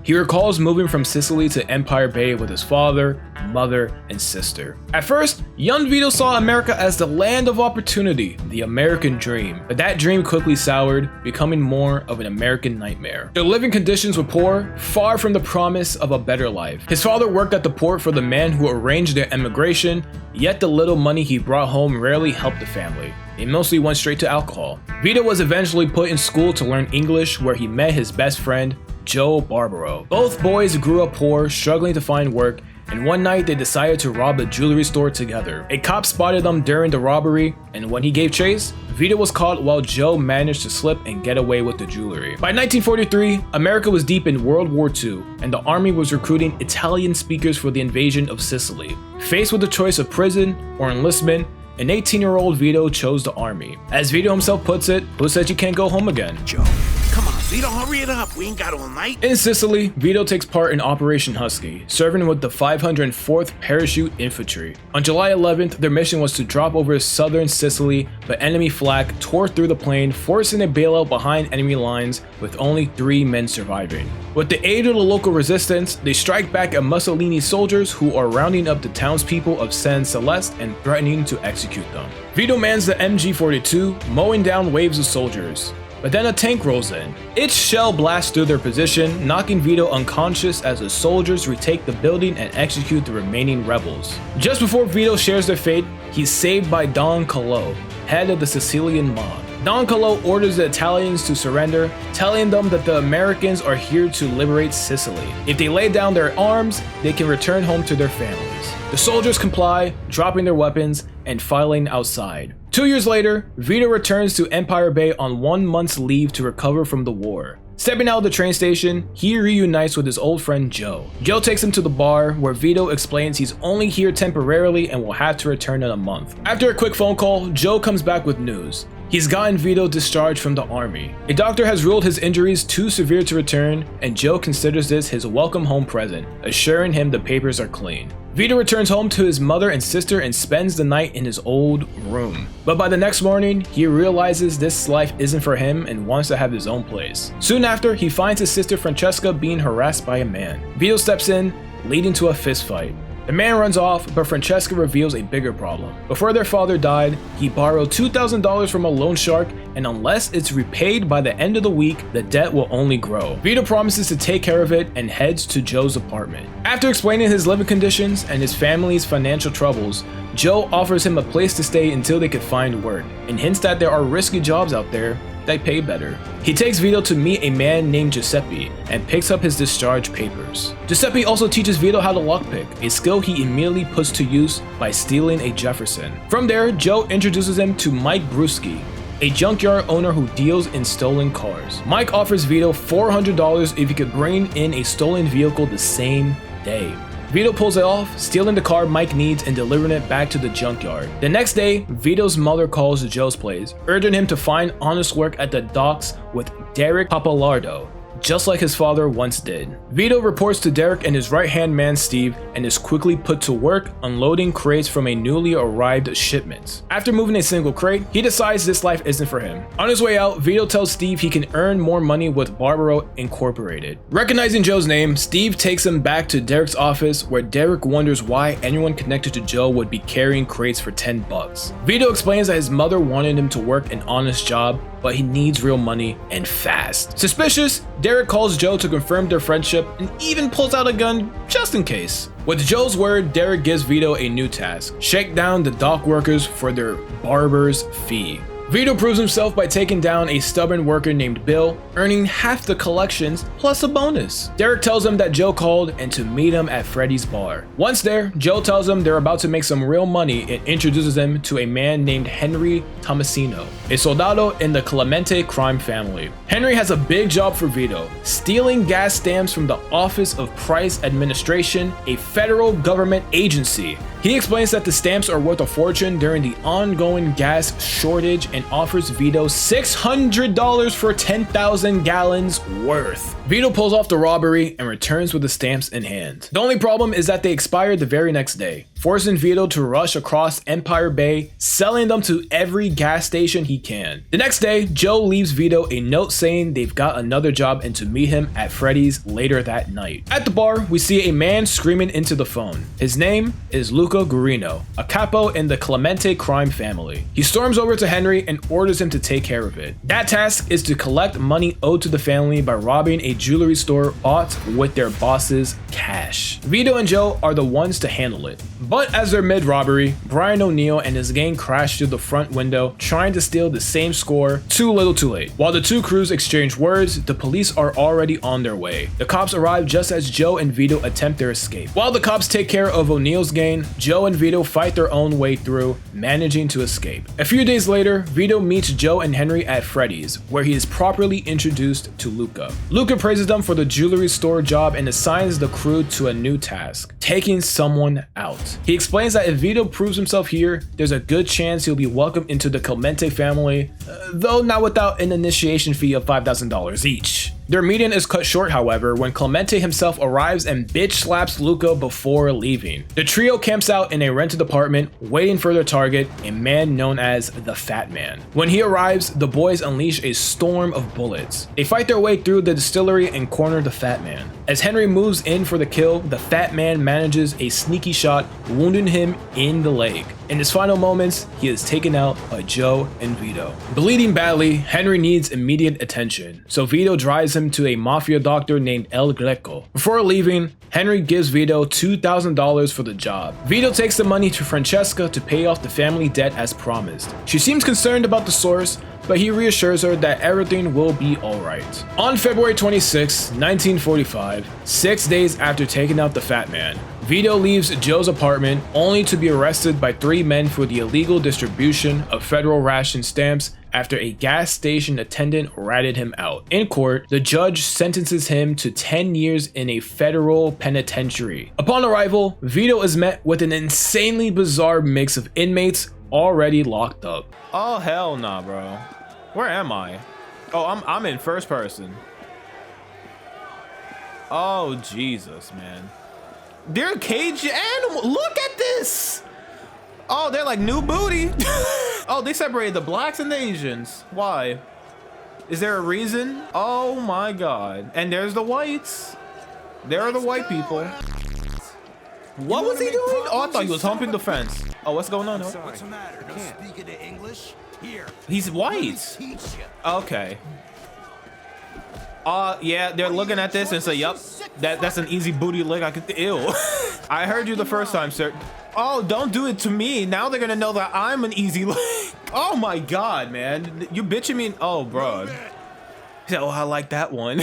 He recalls moving from Sicily to Empire Bay with his father, mother, and sister. At first, young Vito saw America as the land of opportunity, the American dream, but that dream quickly soured, becoming more of an American nightmare. Their living conditions were poor, far from the promise of a better life. His father worked at the port for the man who arranged their emigration, yet the little money he brought home rarely helped the family. It mostly went straight to alcohol. Vito was eventually put in school to learn English, where he met his best friend, Joe Barbaro. Both boys grew up poor, struggling to find work, and one night they decided to rob a jewelry store together. A cop spotted them during the robbery, and when he gave chase, Vito was caught while Joe managed to slip and get away with the jewelry. By 1943, America was deep in World War II, and the army was recruiting Italian speakers for the invasion of Sicily. Faced with the choice of prison or enlistment, an 18-year-old Vito chose the army. As Vito himself puts it, who says you can't go home again? Joe, come on, Vito, hurry it up. We ain't got all night. In Sicily, Vito takes part in Operation Husky, serving with the 504th Parachute Infantry. On July 11th, their mission was to drop over southern Sicily, but enemy flak tore through the plane, forcing a bailout behind enemy lines, with only 3 men surviving. With the aid of the local resistance, they strike back at Mussolini's soldiers, who are rounding up the townspeople of San Celeste and threatening to execute them. Vito mans the MG-42, mowing down waves of soldiers. But then a tank rolls in. Its shell blasts through their position, knocking Vito unconscious as the soldiers retake the building and execute the remaining rebels. Just before Vito shares their fate, he's saved by Don Calo, head of the Sicilian mob. Don Calo orders the Italians to surrender, telling them that the Americans are here to liberate Sicily. If they lay down their arms, they can return home to their families. The soldiers comply, dropping their weapons and filing outside. 2 years later, Vito returns to Empire Bay on 1 month's leave to recover from the war. Stepping out of the train station, he reunites with his old friend Joe. Joe takes him to the bar, where Vito explains he's only here temporarily and will have to return in a month. After a quick phone call, Joe comes back with news. He's gotten Vito discharged from the army. A doctor has ruled his injuries too severe to return, and Joe considers this his welcome home present, assuring him the papers are clean. Vito returns home to his mother and sister and spends the night in his old room. But by the next morning, he realizes this life isn't for him and wants to have his own place. Soon after, he finds his sister Francesca being harassed by a man. Vito steps in, leading to a fist fight. The man runs off, but Francesca reveals a bigger problem. Before their father died, he borrowed $2,000 from a loan shark, and unless it's repaid by the end of the week, the debt will only grow. Vito promises to take care of it and heads to Joe's apartment. After explaining his living conditions and his family's financial troubles, Joe offers him a place to stay until they could find work, and hints that there are risky jobs out there that pay better. He takes Vito to meet a man named Giuseppe and picks up his discharge papers. Giuseppe also teaches Vito how to lockpick, a skill he immediately puts to use by stealing a Jefferson. From there, Joe introduces him to Mike Bruschi, a junkyard owner who deals in stolen cars. Mike offers Vito $400 if he could bring in a stolen vehicle the same day. Vito pulls it off, stealing the car Mike needs and delivering it back to the junkyard. The next day, Vito's mother calls Joe's place, urging him to find honest work at the docks with Derek Papalardo, just like his father once did. Vito reports to Derek and his right-hand man Steve and is quickly put to work unloading crates from a newly arrived shipment. After moving a single crate, he decides this life isn't for him. On his way out, Vito tells Steve he can earn more money with Barbaro Incorporated. Recognizing Joe's name, Steve takes him back to Derek's office, where Derek wonders why anyone connected to Joe would be carrying crates for $10. Vito explains that his mother wanted him to work an honest job, but he needs real money and fast. Suspicious, Derek calls Joe to confirm their friendship and even pulls out a gun just in case. With Joe's word, Derek gives Vito a new task: shake down the dock workers for their barber's fee. Vito proves himself by taking down a stubborn worker named Bill, earning half the collections plus a bonus. Derek tells him that Joe called and to meet him at Freddy's bar. Once there, Joe tells him they're about to make some real money and introduces him to a man named Henry Tomasino, a soldado in the Clemente crime family. Henry has a big job for Vito, stealing gas stamps from the Office of Price Administration, a federal government agency. He explains that the stamps are worth a fortune during the ongoing gas shortage and offers Vito $600 for 10,000 gallons worth. Vito pulls off the robbery and returns with the stamps in hand. The only problem is that they expire the very next day, forcing Vito to rush across Empire Bay, selling them to every gas station he can. The next day, Joe leaves Vito a note saying they've got another job and to meet him at Freddy's later that night. At the bar, we see a man screaming into the phone. His name is Luca Guarino, a capo in the Clemente crime family. He storms over to Henry and orders him to take care of it. That task is to collect money owed to the family by robbing a jewelry store bought with their boss's cash. Vito and Joe are the ones to handle it. But as they're mid-robbery, Brian O'Neill and his gang crash through the front window trying to steal the same score too little too late. While the two crews exchange words, the police are already on their way. The cops arrive just as Joe and Vito attempt their escape. While the cops take care of O'Neill's gang, Joe and Vito fight their own way through, managing to escape. A few days later, Vito meets Joe and Henry at Freddy's, where he is properly introduced to Luca. Luca praises them for the jewelry store job and assigns the crew to a new task: taking someone out. He explains that if Vito proves himself here, there's a good chance he'll be welcomed into the Clemente family, though not without an initiation fee of $5,000 each. Their meeting is cut short, however, when Clemente himself arrives and bitch slaps Luca before leaving. The trio camps out in a rented apartment, waiting for their target, a man known as the Fat Man. When he arrives, the boys unleash a storm of bullets. They fight their way through the distillery and corner the Fat Man. As Henry moves in for the kill, the Fat Man manages a sneaky shot, wounding him in the leg. In his final moments, he is taken out by Joe and Vito. Bleeding badly, Henry needs immediate attention, so Vito drives him to a mafia doctor named El Greco. Before leaving, Henry gives Vito $2,000 for the job. Vito takes the money to Francesca to pay off the family debt as promised. She seems concerned about the source, but he reassures her that everything will be alright. On February 26, 1945, 6 days after taking out the Fat Man, Vito leaves Joe's apartment only to be arrested by 3 men for the illegal distribution of federal ration stamps after a gas station attendant ratted him out. In court, the judge sentences him to 10 years in a federal penitentiary. Upon arrival, Vito is met with an insanely bizarre mix of inmates already locked up. Oh hell nah, bro. Where am I? Oh, I'm in first person. Oh Jesus, man. They're a caged animal. Look at this. Oh, they're like new booty. Oh, they separated the blacks and the Asians. Why? Is there a reason? Oh my God. And there's the whites. There are the white people. What was he doing? Oh, I thought he was humping the fence. Oh, what's going on? What's the matter? No speaking to English? Here. He's white. Okay. Yeah, they're looking at this and say, yup, that's an easy booty lick. I could, ew. I heard you the first time, sir. Oh, don't do it to me. Now they're gonna know that I'm an easy lick. Oh my God, man. You bitching me? Oh, bro. Oh, I like that one.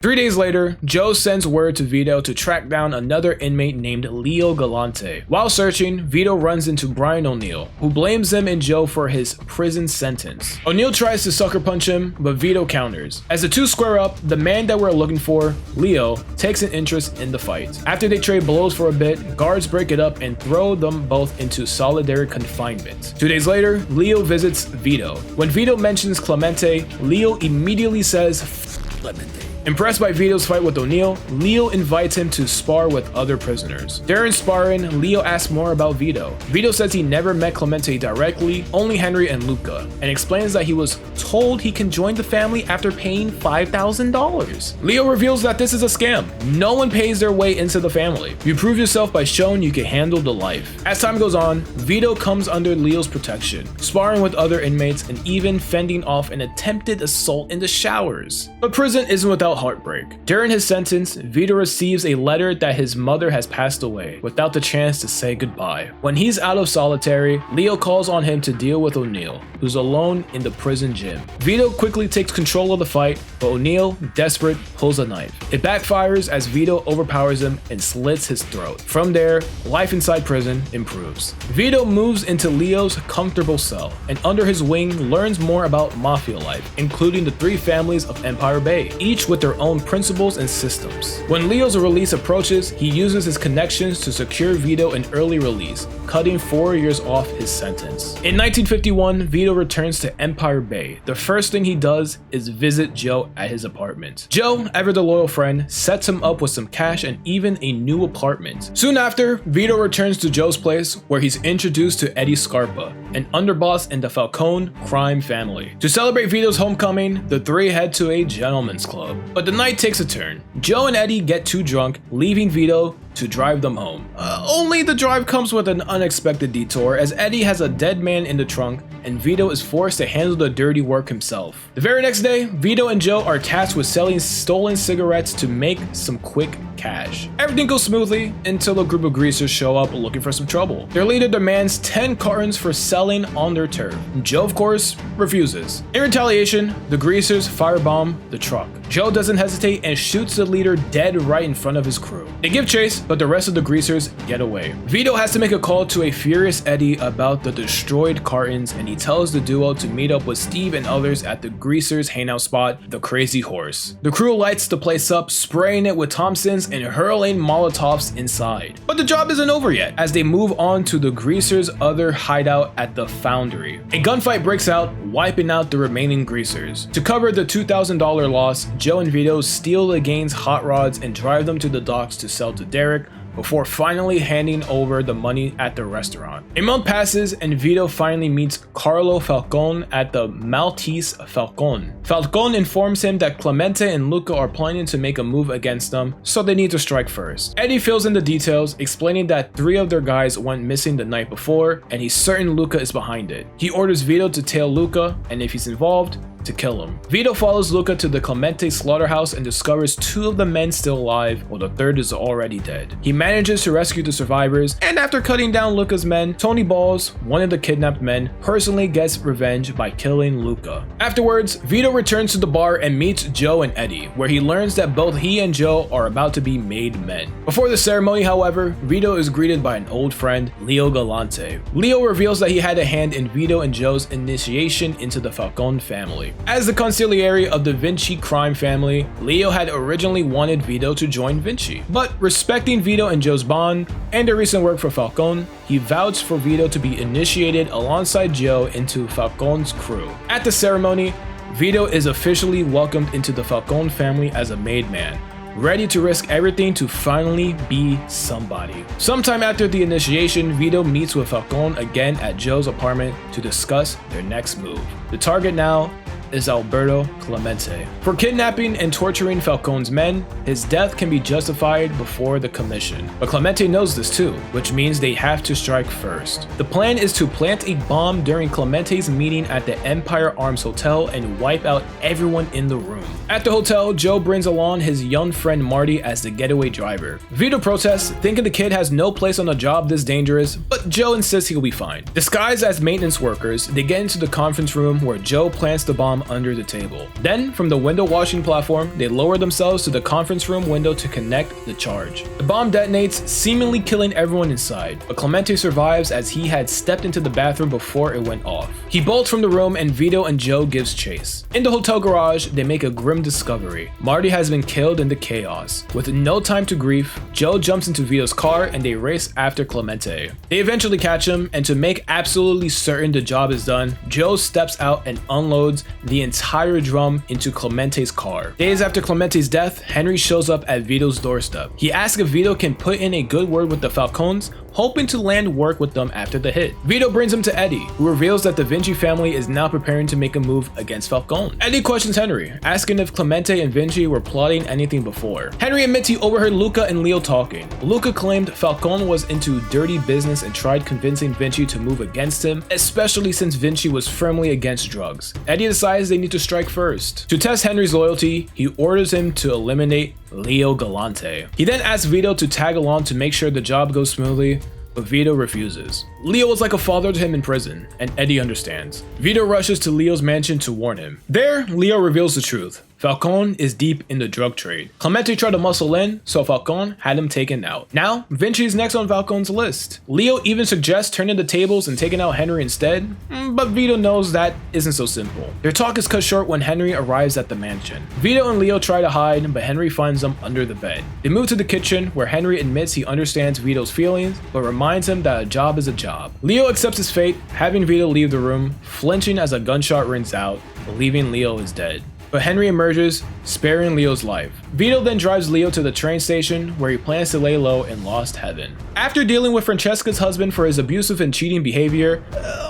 3 days later, Joe sends word to Vito to track down another inmate named Leo Galante. While searching, Vito runs into Brian O'Neill, who blames him and Joe for his prison sentence. O'Neill tries to sucker punch him, but Vito counters. As the two square up, the man that we're looking for, Leo, takes an interest in the fight. After they trade blows for a bit, guards break it up and throw them both into solitary confinement. 2 days later, Leo visits Vito. When Vito mentions Clemente, Leo immediately says, Clemente. Impressed by Vito's fight with O'Neal, Leo invites him to spar with other prisoners. During sparring, Leo asks more about Vito. Vito says he never met Clemente directly, only Henry and Luca, and explains that he was told he can join the family after paying $5,000. Leo reveals that this is a scam. No one pays their way into the family. You prove yourself by showing you can handle the life. As time goes on, Vito comes under Leo's protection, sparring with other inmates and even fending off an attempted assault in the showers. But prison isn't without heartbreak. During his sentence, Vito receives a letter that his mother has passed away without the chance to say goodbye. When he's out of solitary, Leo calls on him to deal with O'Neal, who's alone in the prison gym. Vito quickly takes control of the fight, but O'Neal, desperate, pulls a knife. It backfires as Vito overpowers him and slits his throat. From there, life inside prison improves. Vito moves into Leo's comfortable cell, and under his wing learns more about mafia life, including the 3 families of Empire Bay, each with their own principles and systems. When Leo's release approaches, he uses his connections to secure Vito an early release, cutting 4 years off his sentence. In 1951, Vito returns to Empire Bay. The first thing he does is visit Joe at his apartment. Joe, ever the loyal friend, sets him up with some cash and even a new apartment. Soon after, Vito returns to Joe's place, where he's introduced to Eddie Scarpa, an underboss in the Falcone crime family. To celebrate Vito's homecoming, the 3 head to a gentleman's club. But the night takes a turn. Joe and Eddie get too drunk, leaving Vito to drive them home. Only the drive comes with an unexpected detour, as Eddie has a dead man in the trunk and Vito is forced to handle the dirty work himself. The very next day, Vito and Joe are tasked with selling stolen cigarettes to make some quick cash. Everything goes smoothly until a group of greasers show up looking for some trouble. Their leader demands 10 cartons for selling on their turf. Joe, of course, refuses. In retaliation, the greasers firebomb the truck. Joe doesn't hesitate and shoots the leader dead right in front of his crew. They give chase, but the rest of the greasers get away. Vito has to make a call to a furious Eddie about the destroyed cartons, and he tells the duo to meet up with Steve and others at the greasers' hangout spot, the Crazy Horse. The crew lights the place up, spraying it with Thompsons and hurling Molotovs inside. But the job isn't over yet, as they move on to the greasers' other hideout at the Foundry. A gunfight breaks out, wiping out the remaining greasers. To cover the $2,000 loss, Joe and Vito steal the gang's hot rods and drive them to the docks to sell to Derek, before finally handing over the money at the restaurant. A month passes and Vito finally meets Carlo Falcone at the Maltese Falcone. Falcone informs him that Clemente and Luca are planning to make a move against them, so they need to strike first. Eddie fills in the details, explaining that 3 of their guys went missing the night before, and he's certain Luca is behind it. He orders Vito to tail Luca, and if he's involved, to kill him. Vito follows Luca to the Clemente slaughterhouse and discovers 2 of the men still alive, while the 3rd is already dead. He manages to rescue the survivors, and after cutting down Luca's men, Tony Balls, one of the kidnapped men, personally gets revenge by killing Luca. Afterwards, Vito returns to the bar and meets Joe and Eddie, where he learns that both he and Joe are about to be made men. Before the ceremony, however, Vito is greeted by an old friend, Leo Galante. Leo reveals that he had a hand in Vito and Joe's initiation into the Falcone family. As the consigliere of the Vinci crime family, Leo had originally wanted Vito to join Vinci, but respecting Vito and Joe's bond and their recent work for Falcone, he vouched for Vito to be initiated alongside Joe into Falcone's crew. At the ceremony, Vito is officially welcomed into the Falcone family as a made man, ready to risk everything to finally be somebody. Sometime after the initiation, Vito meets with Falcone again at Joe's apartment to discuss their next move. The target now is Alberto Clemente. For kidnapping and torturing Falcone's men, his death can be justified before the commission. But Clemente knows this too, which means they have to strike first. The plan is to plant a bomb during Clemente's meeting at the Empire Arms Hotel and wipe out everyone in the room. At the hotel, Joe brings along his young friend Marty as the getaway driver. Vito protests, thinking the kid has no place on a job this dangerous, but Joe insists he'll be fine. Disguised as maintenance workers, they get into the conference room where Joe plants the bomb under the table. Then, from the window washing platform, they lower themselves to the conference room window to connect the charge. The bomb detonates, seemingly killing everyone inside, but Clemente survives as he had stepped into the bathroom before it went off. He bolts from the room and Vito and Joe gives chase. In the hotel garage, they make a grim discovery. Marty has been killed in the chaos. With no time to grief, Joe jumps into Vito's car and they race after Clemente. They eventually catch him, and to make absolutely certain the job is done, Joe steps out and unloads the entire drum into Clemente's car. Days after Clemente's death, Henry shows up at Vito's doorstep. He asks if Vito can put in a good word with the Falcones, hoping to land work with them after the hit. Vito brings him to Eddie, who reveals that the Vinci family is now preparing to make a move against Falcone. Eddie questions Henry, asking if Clemente and Vinci were plotting anything before. Henry admits he overheard Luca and Leo talking. Luca claimed Falcone was into dirty business and tried convincing Vinci to move against him, especially since Vinci was firmly against drugs. Eddie decides they need to strike first. To test Henry's loyalty, he orders him to eliminate Leo Galante. He then asks Vito to tag along to make sure the job goes smoothly, but Vito refuses. Leo was like a father to him in prison, and Eddie understands. Vito rushes to Leo's mansion to warn him. There, Leo reveals the truth. Falcone is deep in the drug trade. Clemente tried to muscle in, so Falcone had him taken out. Now, Vinci is next on Falcone's list. Leo even suggests turning the tables and taking out Henry instead, but Vito knows that isn't so simple. Their talk is cut short when Henry arrives at the mansion. Vito and Leo try to hide, but Henry finds them under the bed. They move to the kitchen, where Henry admits he understands Vito's feelings, but reminds him that a job is a job. Leo accepts his fate, having Vito leave the room, flinching as a gunshot rings out, believing Leo is dead. But Henry emerges, sparing Leo's life. Vito then drives Leo to the train station, where he plans to lay low in Lost Heaven. After dealing with Francesca's husband for his abusive and cheating behavior,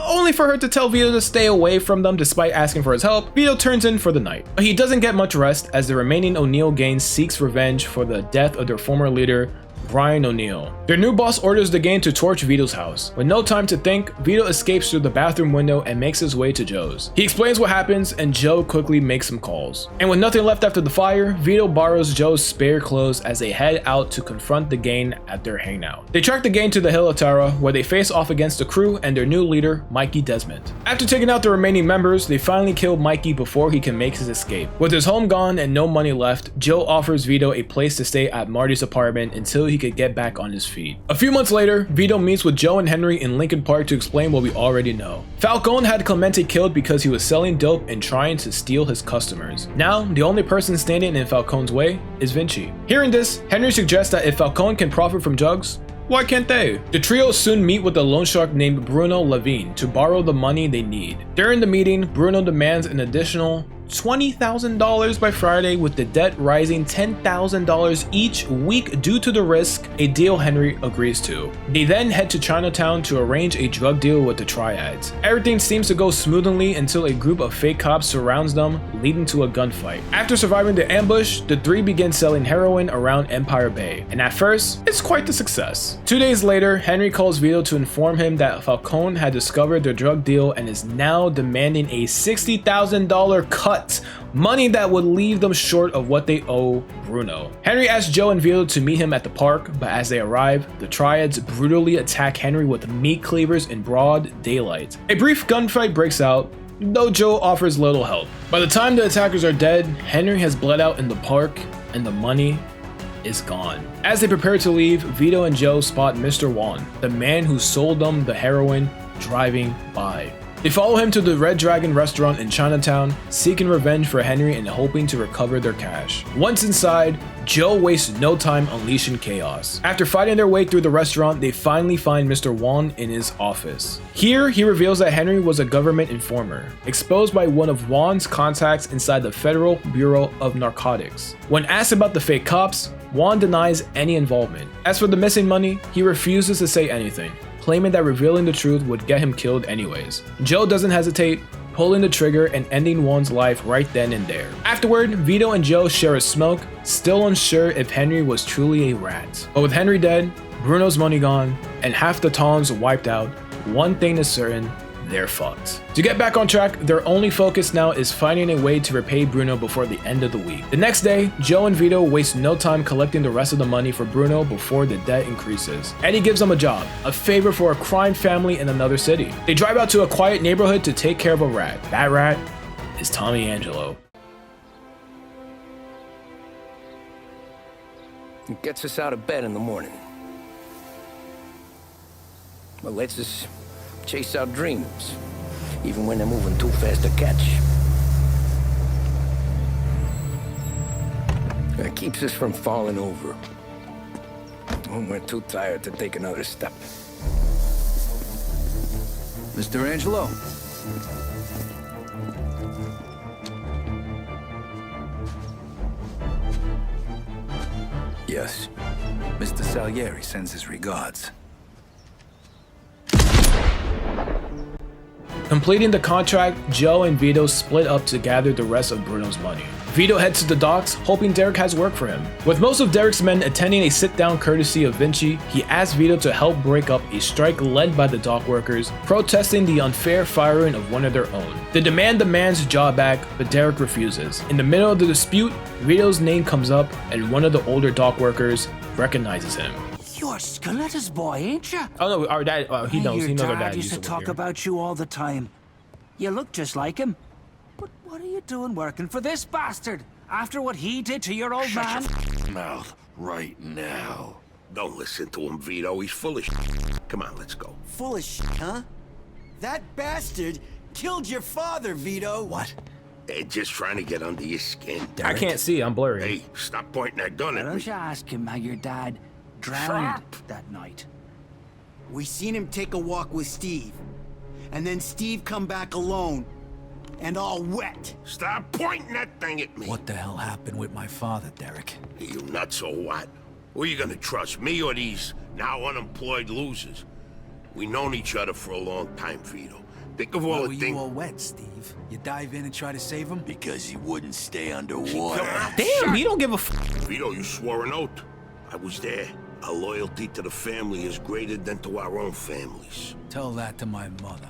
only for her to tell Vito to stay away from them despite asking for his help, Vito turns in for the night. But he doesn't get much rest as the remaining O'Neill gang seeks revenge for the death of their former leader, Brian O'Neill. Their new boss orders the gang to torch Vito's house. With no time to think, Vito escapes through the bathroom window and makes his way to Joe's. He explains what happens, and Joe quickly makes some calls. And with nothing left after the fire, Vito borrows Joe's spare clothes as they head out to confront the gang at their hangout. They track the gang to the Hill of Tara, where they face off against the crew and their new leader, Mikey Desmond. After taking out the remaining members, they finally kill Mikey before he can make his escape. With his home gone and no money left, Joe offers Vito a place to stay at Marty's apartment until he could get back on his feet. A few months later, Vito meets with Joe and Henry in Lincoln Park to explain what we already know. Falcone had Clemente killed because he was selling dope and trying to steal his customers. Now, the only person standing in Falcone's way is Vinci. Hearing this, Henry suggests that if Falcone can profit from drugs, why can't they? The trio soon meet with a loan shark named Bruno Levine to borrow the money they need. During the meeting, Bruno demands an additional $20,000 by Friday, with the debt rising $10,000 each week due to the risk, a deal Henry agrees to. They then head to Chinatown to arrange a drug deal with the triads. Everything seems to go smoothly until a group of fake cops surrounds them, leading to a gunfight. After surviving the ambush, the three begin selling heroin around Empire Bay, and at first, it's quite the success. 2 days later, Henry calls Vito to inform him that Falcone had discovered their drug deal and is now demanding a $60,000 cut, money that would leave them short of what they owe Bruno. Henry asks Joe and Vito to meet him at the park, but as they arrive, the triads brutally attack Henry with meat cleavers in broad daylight. A brief gunfight breaks out, though Joe offers little help. By the time the attackers are dead, Henry has bled out in the park, and the money is gone. As they prepare to leave, Vito and Joe spot Mr. Juan, the man who sold them the heroin, driving by. They follow him to the Red Dragon restaurant in Chinatown, seeking revenge for Henry and hoping to recover their cash. Once inside, Joe wastes no time unleashing chaos. After fighting their way through the restaurant, they finally find Mr. Juan in his office. Here, he reveals that Henry was a government informer, exposed by one of Juan's contacts inside the Federal Bureau of Narcotics. When asked about the fake cops, Juan denies any involvement. As for the missing money, he refuses to say anything, claiming that revealing the truth would get him killed anyways. Joe doesn't hesitate, pulling the trigger and ending Juan's life right then and there. Afterward, Vito and Joe share a smoke, still unsure if Henry was truly a rat. But with Henry dead, Bruno's money gone, and half the Toms wiped out, one thing is certain: they're fucked. To get back on track, their only focus now is finding a way to repay Bruno before the end of the week. The next day, Joe and Vito waste no time collecting the rest of the money for Bruno before the debt increases. Eddie gives them a job, a favor for a crime family in another city. They drive out to a quiet neighborhood to take care of a rat. That rat is Tommy Angelo. It gets us out of bed in the morning. But lets us chase our dreams, even when they're moving too fast to catch. It keeps us from falling over when we're too tired to take another step. Mr. Angelo. Yes. Mr. Salieri sends his regards. Completing the contract, Joe and Vito split up to gather the rest of Bruno's money. Vito heads to the docks, hoping Derek has work for him. With most of Derek's men attending a sit-down courtesy of Vinci, he asks Vito to help break up a strike led by the dock workers, protesting the unfair firing of one of their own. They demand the man's job back, but Derek refuses. In the middle of the dispute, Vito's name comes up, and one of the older dock workers recognizes him. You're Scaletta's boy, ain't you? Oh no, our dad, he knows our dad used to talk about you all the time. You look just like him. But what are you doing working for this bastard? After what he did to your old man? Shut your mouth right now. Don't listen to him, Vito. He's full of shit. Come on, let's go. Full of shit, huh? That bastard killed your father, Vito. What? They're just trying to get under your skin. I can't see, I'm blurry. Hey, stop pointing that gun Why at don't me. you ask him how your dad drowned that night? We seen him take a walk with Steve. And then Steve come back alone. And all wet. Stop pointing that thing at me. What the hell happened with my father, Derek? Are you nuts or what? Who are you gonna trust, me or these now unemployed losers? We known each other for a long time, Vito. Think of all Why the were you things. all wet, Steve? You dive in and try to save him? Because he wouldn't stay Keep underwater. your mouth Damn, shut. he don't give a f. Vito, you swore an oath. I was there. Our loyalty to the family is greater than to our own families. Tell that to my mother.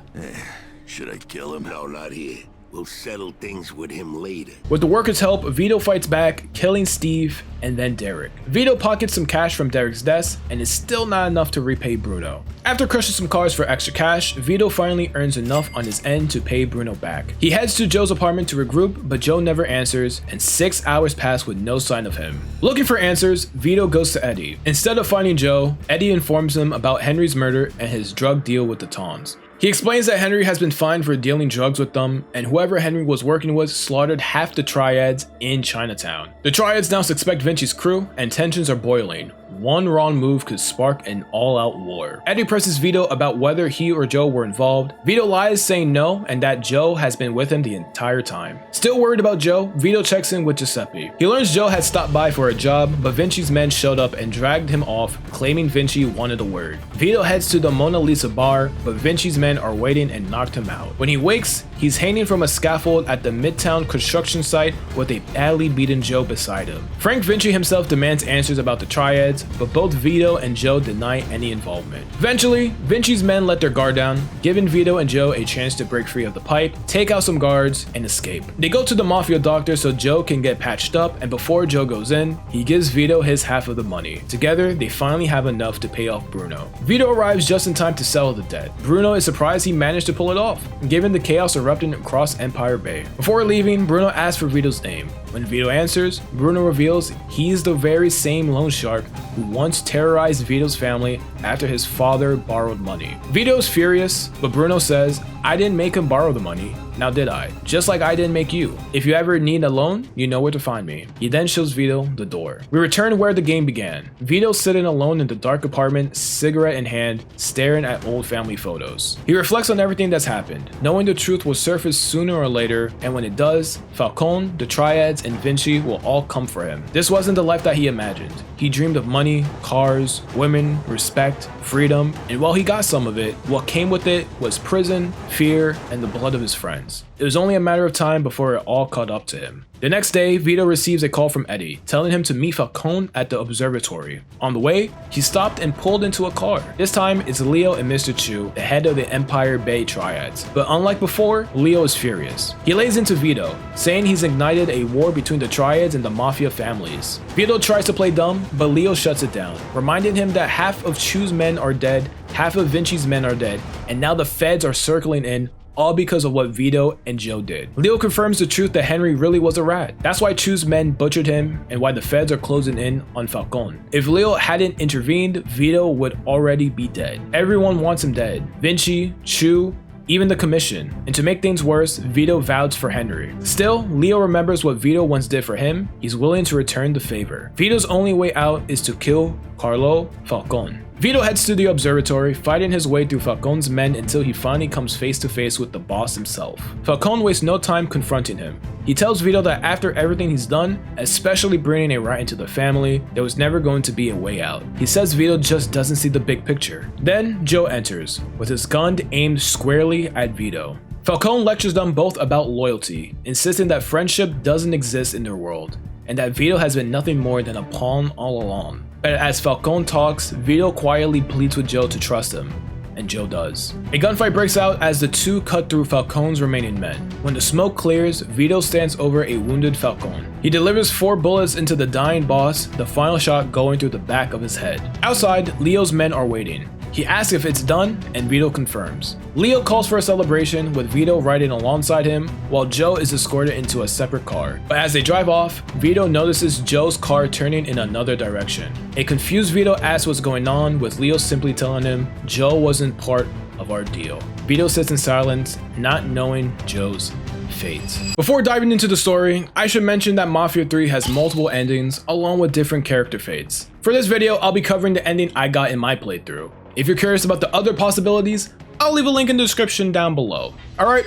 Should I kill him? No, not here. We'll settle things with him later. With the workers' help, Vito fights back, killing Steve and then Derek. Vito pockets some cash from Derek's desk and is still not enough to repay Bruno. After crushing some cars for extra cash, Vito finally earns enough on his end to pay Bruno back. He heads to Joe's apartment to regroup, but Joe never answers, and 6 hours pass with no sign of him. Looking for answers, Vito goes to Eddie. Instead of finding Joe, Eddie informs him about Henry's murder and his drug deal with the Tons. He explains that Henry has been fined for dealing drugs with them, and whoever Henry was working with slaughtered half the triads in Chinatown. The triads now suspect Vinci's crew, and tensions are boiling. One wrong move could spark an all-out war. Eddie presses Vito about whether he or Joe were involved. Vito lies, saying no, and that Joe has been with him the entire time. Still worried about Joe, Vito checks in with Giuseppe. He learns Joe had stopped by for a job, but Vinci's men showed up and dragged him off, claiming Vinci wanted a word. Vito heads to the Mona Lisa bar, but Vinci's men are waiting and knocked him out. When he wakes, he's hanging from a scaffold at the Midtown construction site with a badly beaten Joe beside him. Frank Vinci himself demands answers about the triads, but both Vito and Joe deny any involvement. Eventually, Vinci's men let their guard down, giving Vito and Joe a chance to break free of the pipe, take out some guards, and escape. They go to the Mafia doctor so Joe can get patched up, and before Joe goes in, he gives Vito his half of the money. Together, they finally have enough to pay off Bruno. Vito arrives just in time to settle the debt. Bruno is surprised he managed to pull it off, given the chaos erupting across Empire Bay. Before leaving, Bruno asks for Vito's name. When Vito answers, Bruno reveals he's the very same loan shark who once terrorized Vito's family after his father borrowed money. Vito's furious, but Bruno says, "I didn't make him borrow the money, now did I? Just like I didn't make you. If you ever need a loan, you know where to find me." He then shows Vito the door. We return where the game began. Vito sitting alone in the dark apartment, cigarette in hand, staring at old family photos. He reflects on everything that's happened, knowing the truth will surface sooner or later, and when it does, Falcone, the Triads, and Vinci will all come for him. This wasn't the life that he imagined. He dreamed of money, cars, women, respect, freedom, and while he got some of it, what came with it was prison, fear, and the blood of his friends. It was only a matter of time before it all caught up to him. The next day, Vito receives a call from Eddie, telling him to meet Falcone at the observatory. On the way, he stopped and pulled into a car. This time, it's Leo and Mr. Chu, the head of the Empire Bay Triads. But unlike before, Leo is furious. He lays into Vito, saying he's ignited a war between the Triads and the Mafia families. Vito tries to play dumb, but Leo shuts it down, reminding him that half of Chu's men are dead, half of Vinci's men are dead, and now the feds are circling in, all because of what Vito and Joe did. Leo confirms the truth that Henry really was a rat. That's why Chu's men butchered him and why the feds are closing in on Falcone. If Leo hadn't intervened, Vito would already be dead. Everyone wants him dead. Vinci, Chu, even the commission. And to make things worse, Vito vouched for Henry. Still, Leo remembers what Vito once did for him. He's willing to return the favor. Vito's only way out is to kill Carlo Falcone. Vito heads to the observatory, fighting his way through Falcone's men until he finally comes face to face with the boss himself. Falcone wastes no time confronting him. He tells Vito that after everything he's done, especially bringing a rat into the family, there was never going to be a way out. He says Vito just doesn't see the big picture. Then Joe enters, with his gun aimed squarely at Vito. Falcone lectures them both about loyalty, insisting that friendship doesn't exist in their world, and that Vito has been nothing more than a pawn all along. But as Falcone talks, Vito quietly pleads with Joe to trust him, and Joe does. A gunfight breaks out as the two cut through Falcone's remaining men. When the smoke clears, Vito stands over a wounded Falcone. He delivers 4 bullets into the dying boss, the final shot going through the back of his head. Outside, Leo's men are waiting. He asks if it's done, and Vito confirms. Leo calls for a celebration, with Vito riding alongside him, while Joe is escorted into a separate car. But as they drive off, Vito notices Joe's car turning in another direction. A confused Vito asks what's going on, with Leo simply telling him Joe wasn't part of our deal. Vito sits in silence, not knowing Joe's fate. Before diving into the story, I should mention that Mafia 3 has multiple endings, along with different character fates. For this video, I'll be covering the ending I got in my playthrough. If you're curious about the other possibilities, I'll leave a link in the description down below. Alright,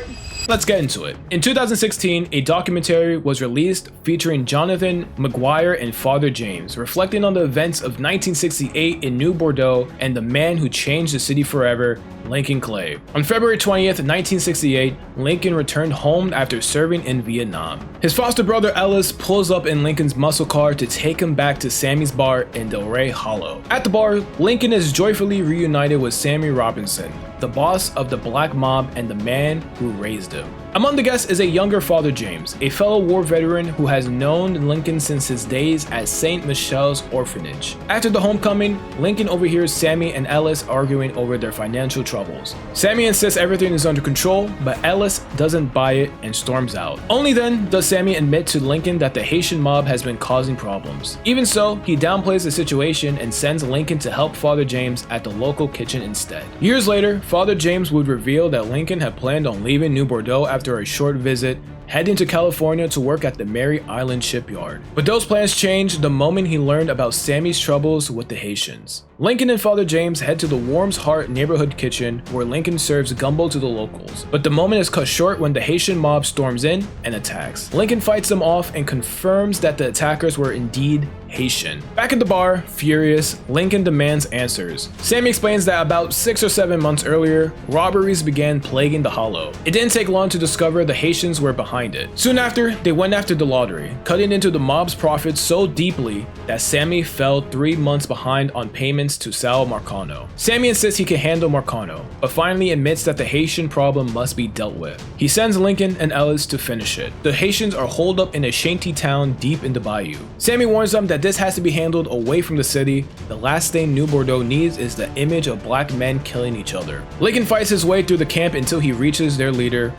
let's get into it. In 2016, a documentary was released featuring Jonathan, McGuire, and Father James, reflecting on the events of 1968 in New Bordeaux and the man who changed the city forever, Lincoln Clay. On February 20th, 1968, Lincoln returned home after serving in Vietnam. His foster brother Ellis pulls up in Lincoln's muscle car to take him back to Sammy's bar in Delray Hollow. At the bar, Lincoln is joyfully reunited with Sammy Robinson, the boss of the Black Mob and the man who raised him. Among the guests is a younger Father James, a fellow war veteran who has known Lincoln since his days at St. Michelle's orphanage. After the homecoming, Lincoln overhears Sammy and Ellis arguing over their financial troubles. Sammy insists everything is under control, but Ellis doesn't buy it and storms out. Only then does Sammy admit to Lincoln that the Haitian mob has been causing problems. Even so, he downplays the situation and sends Lincoln to help Father James at the local kitchen instead. Years later, Father James would reveal that Lincoln had planned on leaving New Bordeaux after a short visit, heading to California to work at the Mary Island shipyard. But those plans changed the moment he learned about Sammy's troubles with the Haitians. Lincoln and Father James head to the Worms Heart neighborhood kitchen, where Lincoln serves gumbo to the locals. But the moment is cut short when the Haitian mob storms in and attacks. Lincoln fights them off and confirms that the attackers were indeed Haitian. Back at the bar, furious, Lincoln demands answers. Sammy explains that about 6 or 7 months earlier, robberies began plaguing the Hollow. It didn't take long to discover the Haitians were behind it. Soon after, they went after the lottery, cutting into the mob's profits so deeply that Sammy fell 3 months behind on payments to Sal Marcano. Sammy insists he can handle Marcano, but finally admits that the Haitian problem must be dealt with. He sends Lincoln and Ellis to finish it. The Haitians are holed up in a shanty town deep in the bayou. Sammy warns them that this has to be handled away from the city. The last thing New Bordeaux needs is the image of black men killing each other. Lincoln fights his way through the camp until he reaches their leader,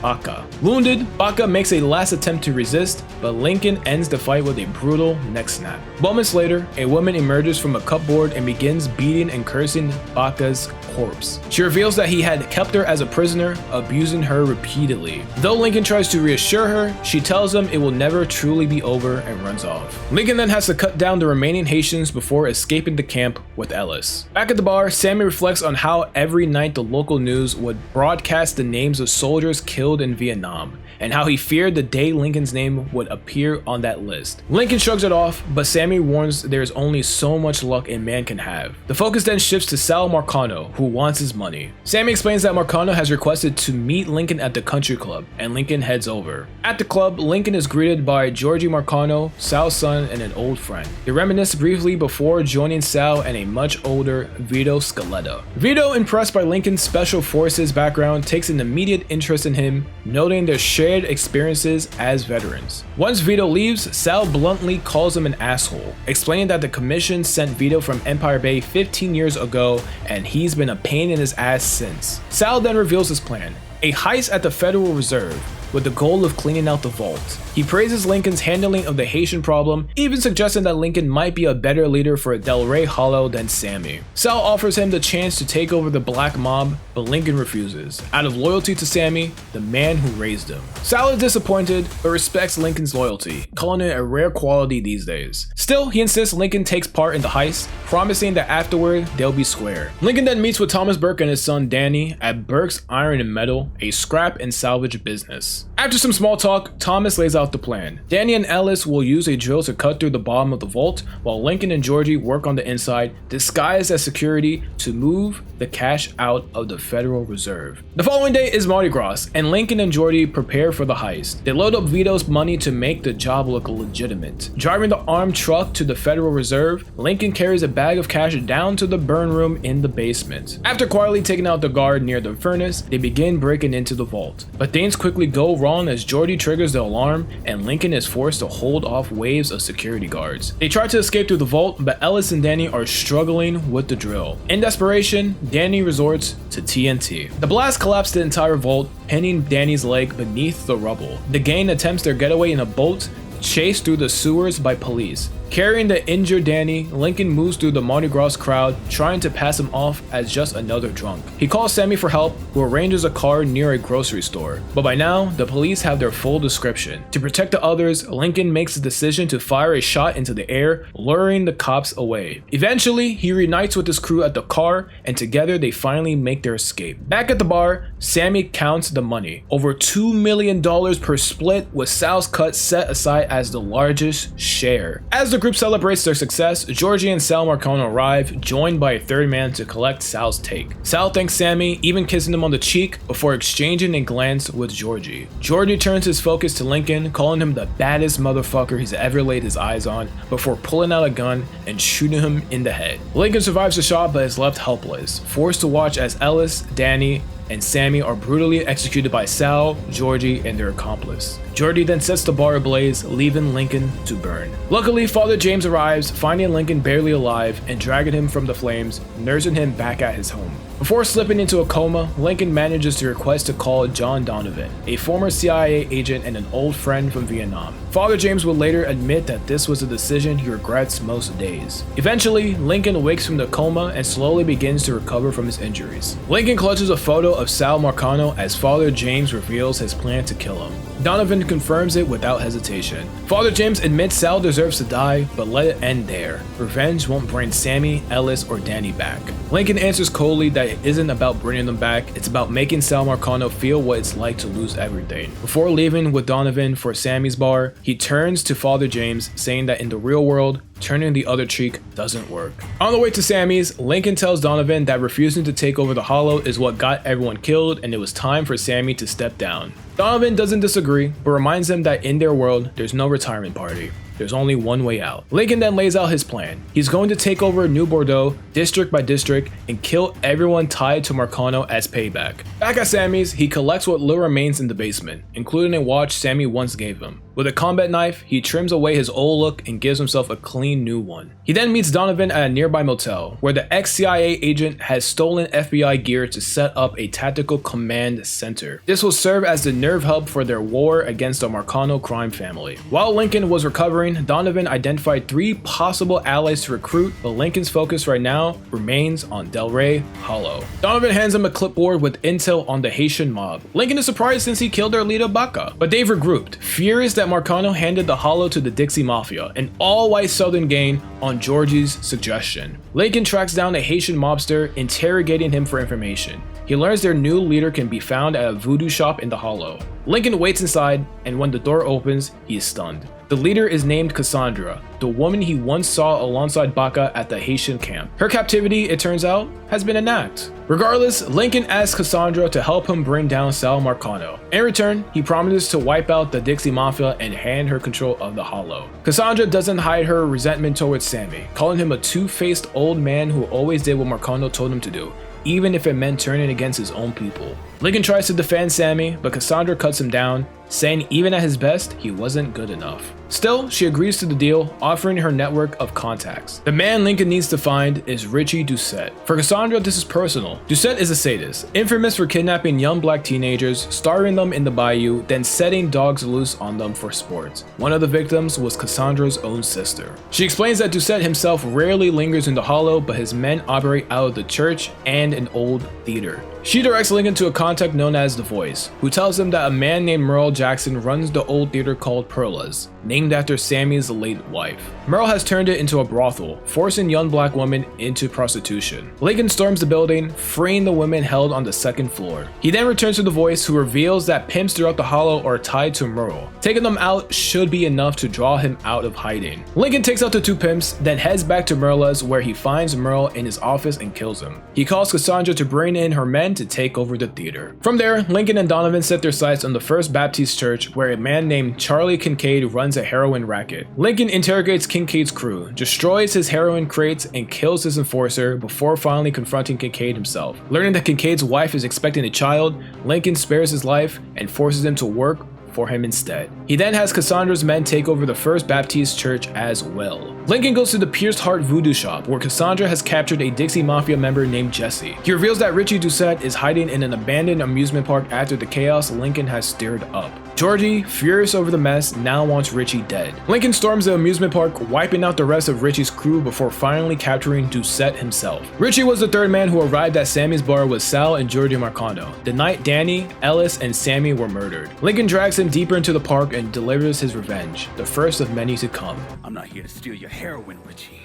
Baca. Wounded, Baca makes a last attempt to resist, but Lincoln ends the fight with a brutal neck snap. Moments later, a woman emerges from a cupboard and begins beating and cursing Baca's corpse. She reveals that he had kept her as a prisoner, abusing her repeatedly. Though Lincoln tries to reassure her, she tells him it will never truly be over and runs off. Lincoln then has to cut down the remaining Haitians before escaping the camp with Ellis. Back at the bar, Sammy reflects on how every night the local news would broadcast the names of soldiers killed in Vietnam, and how he feared the day Lincoln's name would appear on that list. Lincoln shrugs it off, but Sammy warns there's only so much luck a man can have. The focus then shifts to Sal Marcano, who wants his money. Sammy explains that Marcano has requested to meet Lincoln at the country club, and Lincoln heads over. At the club, Lincoln is greeted by Georgie Marcano, Sal's son, and an old friend. They reminisce briefly before joining Sal and a much older Vito Scaletta. Vito, impressed by Lincoln's special forces background, takes an immediate interest in him, noting their shared experiences as veterans. Once Vito leaves, Sal bluntly calls him an asshole, explaining that the commission sent Vito from Empire Bay 15 years ago and he's been a pain in his ass since. Sal then reveals his plan: a heist at the Federal Reserve, with the goal of cleaning out the vault. He praises Lincoln's handling of the Haitian problem, even suggesting that Lincoln might be a better leader for Del Rey Hollow than Sammy. Sal offers him the chance to take over the Black Mob, but Lincoln refuses, out of loyalty to Sammy, the man who raised him. Sal is disappointed, but respects Lincoln's loyalty, calling it a rare quality these days. Still, he insists Lincoln takes part in the heist, promising that afterward they'll be square. Lincoln then meets with Thomas Burke and his son Danny at Burke's Iron and Metal, a scrap and salvage business. After some small talk, Thomas lays out the plan. Danny and Ellis will use a drill to cut through the bottom of the vault, while Lincoln and Georgie work on the inside, disguised as security to move the cash out of the Federal Reserve. The following day is Mardi Gras, and Lincoln and Georgie prepare for the heist. They load up Vito's money to make the job look legitimate. Driving the armed truck to the Federal Reserve, Lincoln carries a bag of cash down to the burn room in the basement. After quietly taking out the guard near the furnace, they begin breaking into the vault. But things quickly go wrong as Georgie triggers the alarm and Lincoln is forced to hold off waves of security guards. They try to escape through the vault, but Ellis and Danny are struggling with the drill. In desperation, Danny resorts to TNT. The blast collapsed the entire vault, pinning Danny's leg beneath the rubble. The gang attempts their getaway in a boat, chased through the sewers by police. Carrying the injured Danny, Lincoln moves through the Mardi Gras crowd, trying to pass him off as just another drunk. He calls Sammy for help, who arranges a car near a grocery store. But by now, the police have their full description. To protect the others, Lincoln makes the decision to fire a shot into the air, luring the cops away. Eventually, he reunites with his crew at the car, and together they finally make their escape. Back at the bar, Sammy counts the money. Over $2 million per split, with Sal's cut set aside as the largest share. As the group celebrates their success, Georgie and Sal Marcano arrive, joined by a third man to collect Sal's take. Sal thanks Sammy, even kissing him on the cheek, before exchanging a glance with Georgie. Georgie turns his focus to Lincoln, calling him the baddest motherfucker he's ever laid his eyes on, before pulling out a gun and shooting him in the head. Lincoln survives the shot but is left helpless, forced to watch as Ellis, Danny, and Sammy are brutally executed by Sal, Georgie, and their accomplice. Georgie then sets the bar ablaze, leaving Lincoln to burn. Luckily, Father James arrives, finding Lincoln barely alive and dragging him from the flames, nursing him back at his home. Before slipping into a coma, Lincoln manages to request to call John Donovan, a former CIA agent and an old friend from Vietnam. Father James would later admit that this was a decision he regrets most days. Eventually, Lincoln awakes from the coma and slowly begins to recover from his injuries. Lincoln clutches a photo of Sal Marcano as Father James reveals his plan to kill him. Donovan confirms it without hesitation. Father James admits Sal deserves to die, but let it end there. Revenge won't bring Sammy, Ellis, or Danny back. Lincoln answers coldly that it isn't about bringing them back, it's about making Sal Marcano feel what it's like to lose everything. Before leaving with Donovan for Sammy's bar, he turns to Father James, saying that in the real world, turning the other cheek doesn't work. On the way to Sammy's, Lincoln tells Donovan that refusing to take over the Hollow is what got everyone killed and it was time for Sammy to step down. Donovan doesn't disagree, but reminds him that in their world, there's no retirement party. There's only one way out. Lincoln then lays out his plan. He's going to take over New Bordeaux, district by district, and kill everyone tied to Marcano as payback. Back at Sammy's, he collects what little remains in the basement, including a watch Sammy once gave him. With a combat knife, he trims away his old look and gives himself a clean new one. He then meets Donovan at a nearby motel, where the ex-CIA agent has stolen FBI gear to set up a tactical command center. This will serve as the nerve hub for their war against the Marcano crime family. While Lincoln was recovering, Donovan identified 3 possible allies to recruit, but Lincoln's focus right now remains on Del Rey Hollow. Donovan hands him a clipboard with intel on the Haitian mob. Lincoln is surprised since he killed their leader Baca, but they've regrouped, furious that Marcano handed the Hollow to the Dixie Mafia, an all-white Southern gang, on Georgie's suggestion. Lincoln tracks down a Haitian mobster, interrogating him for information. He learns their new leader can be found at a voodoo shop in the Hollow. Lincoln waits inside, and when the door opens, he is stunned. The leader is named Cassandra, the woman he once saw alongside Baca at the Haitian camp. Her captivity, it turns out, has been an act. Regardless, Lincoln asks Cassandra to help him bring down Sal Marcano. In return, he promises to wipe out the Dixie Mafia and hand her control of the Hollow. Cassandra doesn't hide her resentment towards Sammy, calling him a two-faced old man who always did what Marcano told him to do, even if it meant turning against his own people. Lincoln tries to defend Sammy, but Cassandra cuts him down, saying even at his best, he wasn't good enough. Still, she agrees to the deal, offering her network of contacts. The man Lincoln needs to find is Richie Doucette. For Cassandra, this is personal. Doucette is a sadist, infamous for kidnapping young black teenagers, starving them in the bayou, then setting dogs loose on them for sport. One of the victims was Cassandra's own sister. She explains that Doucette himself rarely lingers in the Hollow, but his men operate out of the church and an old theater. She directs Lincoln to a contact known as The Voice, who tells him that a man named Merle Jackson runs the old theater called Perla's, named after Sammy's late wife. Merle has turned it into a brothel, forcing young black women into prostitution. Lincoln storms the building, freeing the women held on the second floor. He then returns to The Voice, who reveals that pimps throughout the Hollow are tied to Merle. Taking them out should be enough to draw him out of hiding. Lincoln takes out the two pimps, then heads back to Merle's, where he finds Merle in his office and kills him. He calls Cassandra to bring in her men to take over the theater. From there, Lincoln and Donovan set their sights on the First Baptist Church, where a man named Charlie Kincaid runs a heroin racket. Lincoln interrogates Kincaid's crew, destroys his heroin crates, and kills his enforcer before finally confronting Kincaid himself. Learning that Kincaid's wife is expecting a child, Lincoln spares his life and forces him to work for him instead. He then has Cassandra's men take over the First Baptist Church as well. Lincoln goes to the Pierced Heart voodoo shop, where Cassandra has captured a Dixie Mafia member named Jesse. He reveals that Richie Doucette is hiding in an abandoned amusement park after the chaos Lincoln has stirred up. Georgie, furious over the mess, now wants Richie dead. Lincoln storms the amusement park, wiping out the rest of Richie's crew before finally capturing Doucette himself. Richie was the third man who arrived at Sammy's bar with Sal and Georgie Marcano, the night Danny, Ellis, and Sammy were murdered. Lincoln drags him deeper into the park and delivers his revenge, the first of many to come. I'm not here to steal your heroin, Richie.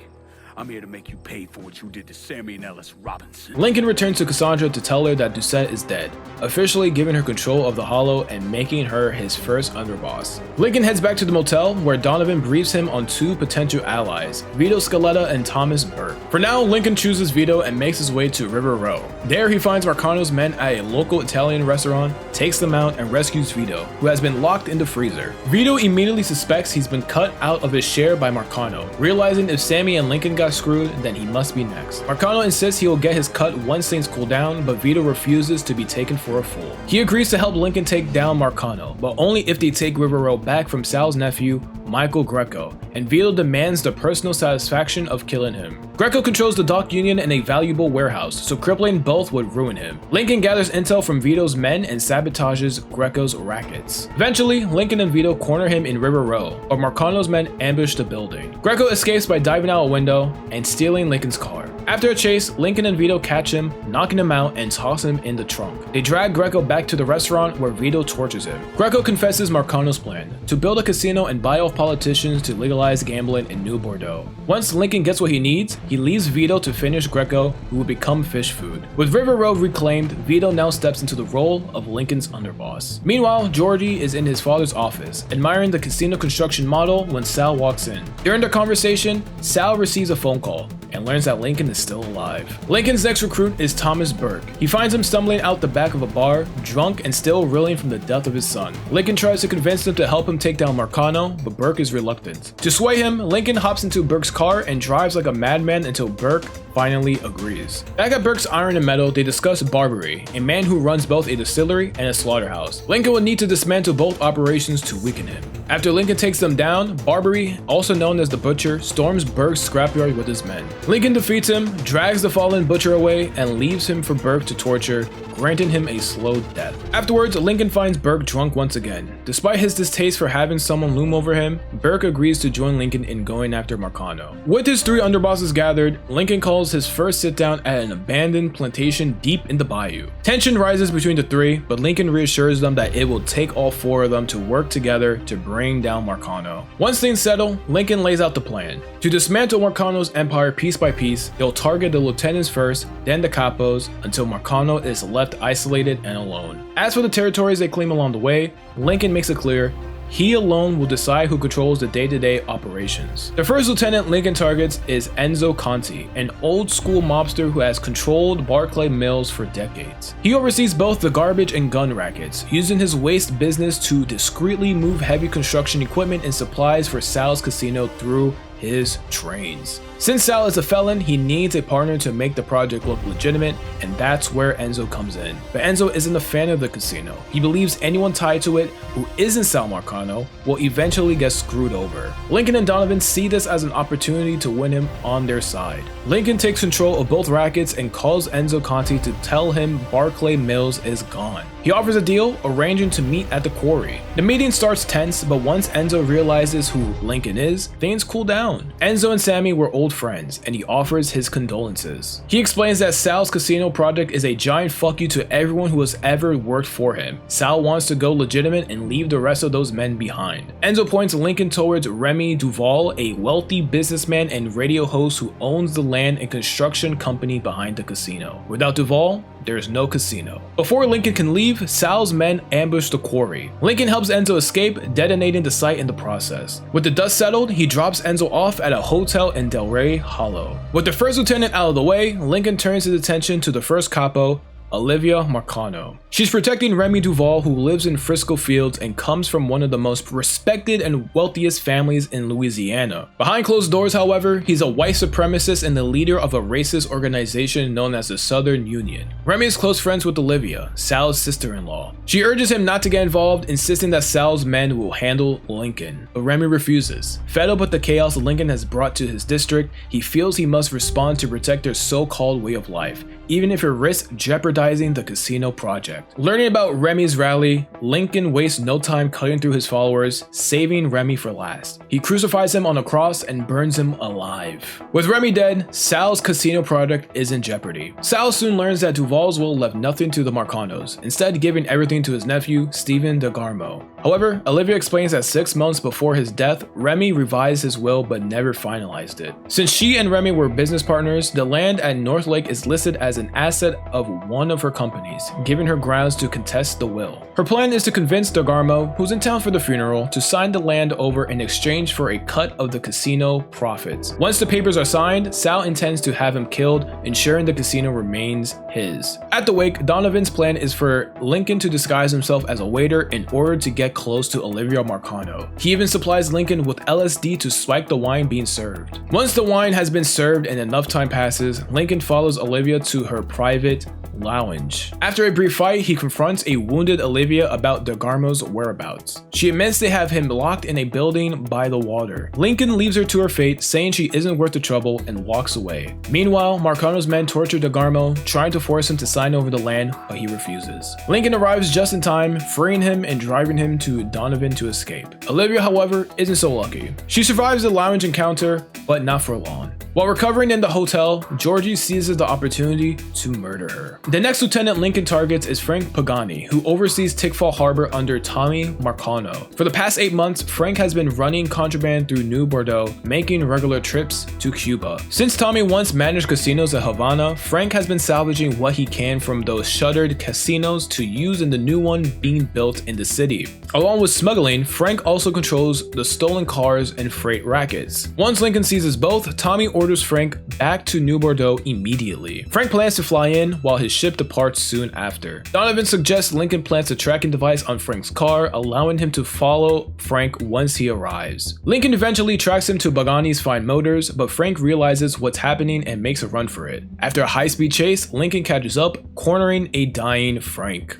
I'm here to make you pay for what you did to Sammy and Ellis Robinson. Lincoln returns to Cassandra to tell her that Doucette is dead, officially giving her control of the Hollow and making her his first underboss. Lincoln heads back to the motel, where Donovan briefs him on two potential allies, Vito Scaletta and Thomas Burke. For now, Lincoln chooses Vito and makes his way to River Row. There, he finds Marcano's men at a local Italian restaurant, takes them out, and rescues Vito, who has been locked in the freezer. Vito immediately suspects he's been cut out of his share by Marcano, realizing if Sammy and Lincoln got screwed, then he must be next. Marcano insists he will get his cut once things cool down, but Vito refuses to be taken for a fool. He agrees to help Lincoln take down Marcano, but only if they take River Row back from Sal's nephew, Michael Greco, and Vito demands the personal satisfaction of killing him. Greco controls the dock union and a valuable warehouse, so crippling both would ruin him. Lincoln gathers intel from Vito's men and sabotages Greco's rackets. Eventually, Lincoln and Vito corner him in River Row, but Marcano's men ambush the building. Greco escapes by diving out a window and stealing Lincoln's car. After a chase, Lincoln and Vito catch him, knocking him out and toss him in the trunk. They drag Greco back to the restaurant where Vito tortures him. Greco confesses Marcano's plan, to build a casino and buy off politicians to legalize gambling in New Bordeaux. Once Lincoln gets what he needs, he leaves Vito to finish Greco, who will become fish food. With River Road reclaimed, Vito now steps into the role of Lincoln's underboss. Meanwhile, Georgie is in his father's office, admiring the casino construction model when Sal walks in. During their conversation, Sal receives a phone call and learns that Lincoln is still alive. Lincoln's next recruit is Thomas Burke. He finds him stumbling out the back of a bar, drunk and still reeling from the death of his son. Lincoln tries to convince him to help him take down Marcano, but Burke is reluctant. To sway him, Lincoln hops into Burke's car and drives like a madman until Burke finally agrees. Back at Burke's Iron and Metal, they discuss Barbary, a man who runs both a distillery and a slaughterhouse. Lincoln would need to dismantle both operations to weaken him. After Lincoln takes them down, Barbary, also known as the Butcher, storms Burke's scrapyard with his men. Lincoln defeats him, drags the fallen Butcher away, and leaves him for Burke to torture, granting him a slow death. Afterwards, Lincoln finds Burke drunk once again. Despite his distaste for having someone loom over him, Burke agrees to join Lincoln in going after Marcano. With his three underbosses gathered, Lincoln calls his first sit-down at an abandoned plantation deep in the bayou. Tension rises between the three, but Lincoln reassures them that it will take all four of them to work together to bring down Marcano. Once things settle, Lincoln lays out the plan. To dismantle Marcano's empire piece by piece, they'll target the lieutenants first, then the capos, until Marcano is left isolated and alone. As for the territories they claim along the way, Lincoln makes it clear he alone will decide who controls the day-to-day operations. The first lieutenant Lincoln targets is Enzo Conti, an old-school mobster who has controlled Barclay Mills for decades. He oversees both the garbage and gun rackets, using his waste business to discreetly move heavy construction equipment and supplies for Sal's casino through his trains. Since Sal is a felon, he needs a partner to make the project look legitimate, and that's where Enzo comes in. But Enzo isn't a fan of the casino. He believes anyone tied to it who isn't Sal Marcano will eventually get screwed over. Lincoln and Donovan see this as an opportunity to win him on their side. Lincoln takes control of both rackets and calls Enzo Conti to tell him Barclay Mills is gone. He offers a deal, arranging to meet at the quarry. The meeting starts tense, but once Enzo realizes who Lincoln is, things cool down. Enzo and Sammy were old friends, and he offers his condolences. He explains that Sal's casino project is a giant fuck you to everyone who has ever worked for him. Sal wants to go legitimate and leave the rest of those men behind. Enzo points Lincoln towards Remy Duval, a wealthy businessman and radio host who owns the land and construction company behind the casino. Without Duval, there's no casino. Before Lincoln can leave, Sal's men ambush the quarry. Lincoln helps Enzo escape, detonating the site in the process. With the dust settled, he drops Enzo off at a hotel in Delray Hollow. With the first lieutenant out of the way, Lincoln turns his attention to the first capo, Olivia Marcano. She's protecting Remy Duval, who lives in Frisco Fields and comes from one of the most respected and wealthiest families in Louisiana. Behind closed doors, however, he's a white supremacist and the leader of a racist organization known as the Southern Union. Remy is close friends with Olivia, Sal's sister-in-law. She urges him not to get involved, insisting that Sal's men will handle Lincoln, but Remy refuses. Fed up with the chaos Lincoln has brought to his district, he feels he must respond to protect their so-called way of life, even if it risks jeopardizing the casino project. Learning about Remy's rally, Lincoln wastes no time cutting through his followers, saving Remy for last. He crucifies him on a cross and burns him alive. With Remy dead, Sal's casino project is in jeopardy. Sal soon learns that Duval's will left nothing to the Marcanos, instead giving everything to his nephew, Stephen DeGarmo. However, Olivia explains that 6 months before his death, Remy revised his will but never finalized it. Since she and Remy were business partners, the land at North Lake is listed as an asset of one of her companies, giving her grounds to contest the will. Her plan is to convince DeGarmo, who's in town for the funeral, to sign the land over in exchange for a cut of the casino profits. Once the papers are signed, Sal intends to have him killed, ensuring the casino remains his. At the wake, Donovan's plan is for Lincoln to disguise himself as a waiter in order to get close to Olivia Marcano. He even supplies Lincoln with LSD to spike the wine being served. Once the wine has been served and enough time passes, Lincoln follows Olivia to her private lounge. After a brief fight, he confronts a wounded Olivia about DeGarmo's whereabouts. She admits they have him locked in a building by the water. Lincoln leaves her to her fate, saying she isn't worth the trouble, and walks away. Meanwhile, Marcano's men torture DeGarmo, trying to force him to sign over the land, but he refuses. Lincoln arrives just in time, freeing him and driving him to Donovan to escape. Olivia, however, isn't so lucky. She survives the lounge encounter, but not for long. While recovering in the hotel, Georgie seizes the opportunity to murder her. The next lieutenant Lincoln targets is Frank Pagani, who oversees Tickfall Harbor under Tommy Marcano. For the past 8 months, Frank has been running contraband through New Bordeaux, making regular trips to Cuba. Since Tommy once managed casinos at Havana, Frank has been salvaging what he can from those shuttered casinos to use in the new one being built in the city. Along with smuggling, Frank also controls the stolen cars and freight rackets. Once Lincoln seizes both, Tommy orders Frank back to New Bordeaux immediately. Frank plans to fly in while his ship departs soon after. Donovan suggests Lincoln plants a tracking device on Frank's car, allowing him to follow Frank once he arrives. Lincoln eventually tracks him to Pagani's Fine Motors, but Frank realizes what's happening and makes a run for it. After a high-speed chase, Lincoln catches up, cornering a dying Frank.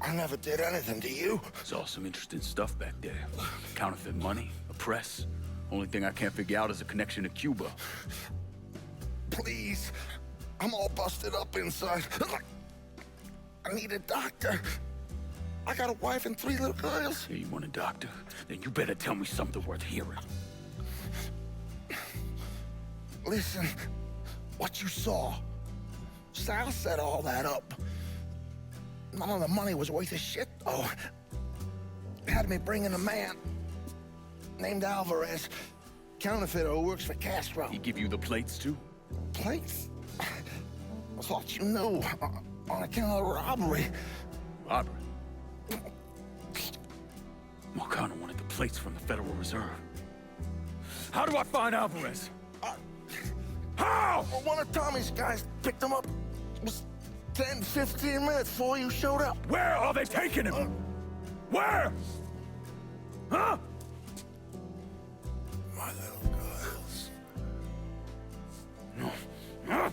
I never did anything to you. Saw some interesting stuff back there. Counterfeit money, a press. Only thing I can't figure out is a connection to Cuba. Please. I'm all busted up inside. I need a doctor. I got a wife and 3 little girls. Hey, you want a doctor? Then you better tell me something worth hearing. Listen, what you saw. Sal set all that up. None of the money was worth a shit, though. Had me bringing a man named Alvarez, counterfeiter who works for Castro. He give you the plates, too? Plates? I thought you knew. On account of robbery. Robbery? Marcano wanted the plates from the Federal Reserve. How do I find Alvarez? How? Well, one of Tommy's guys picked him up. Was 10, 15 minutes before you showed up. Where are they taking him? Where? Huh? My little girls. No.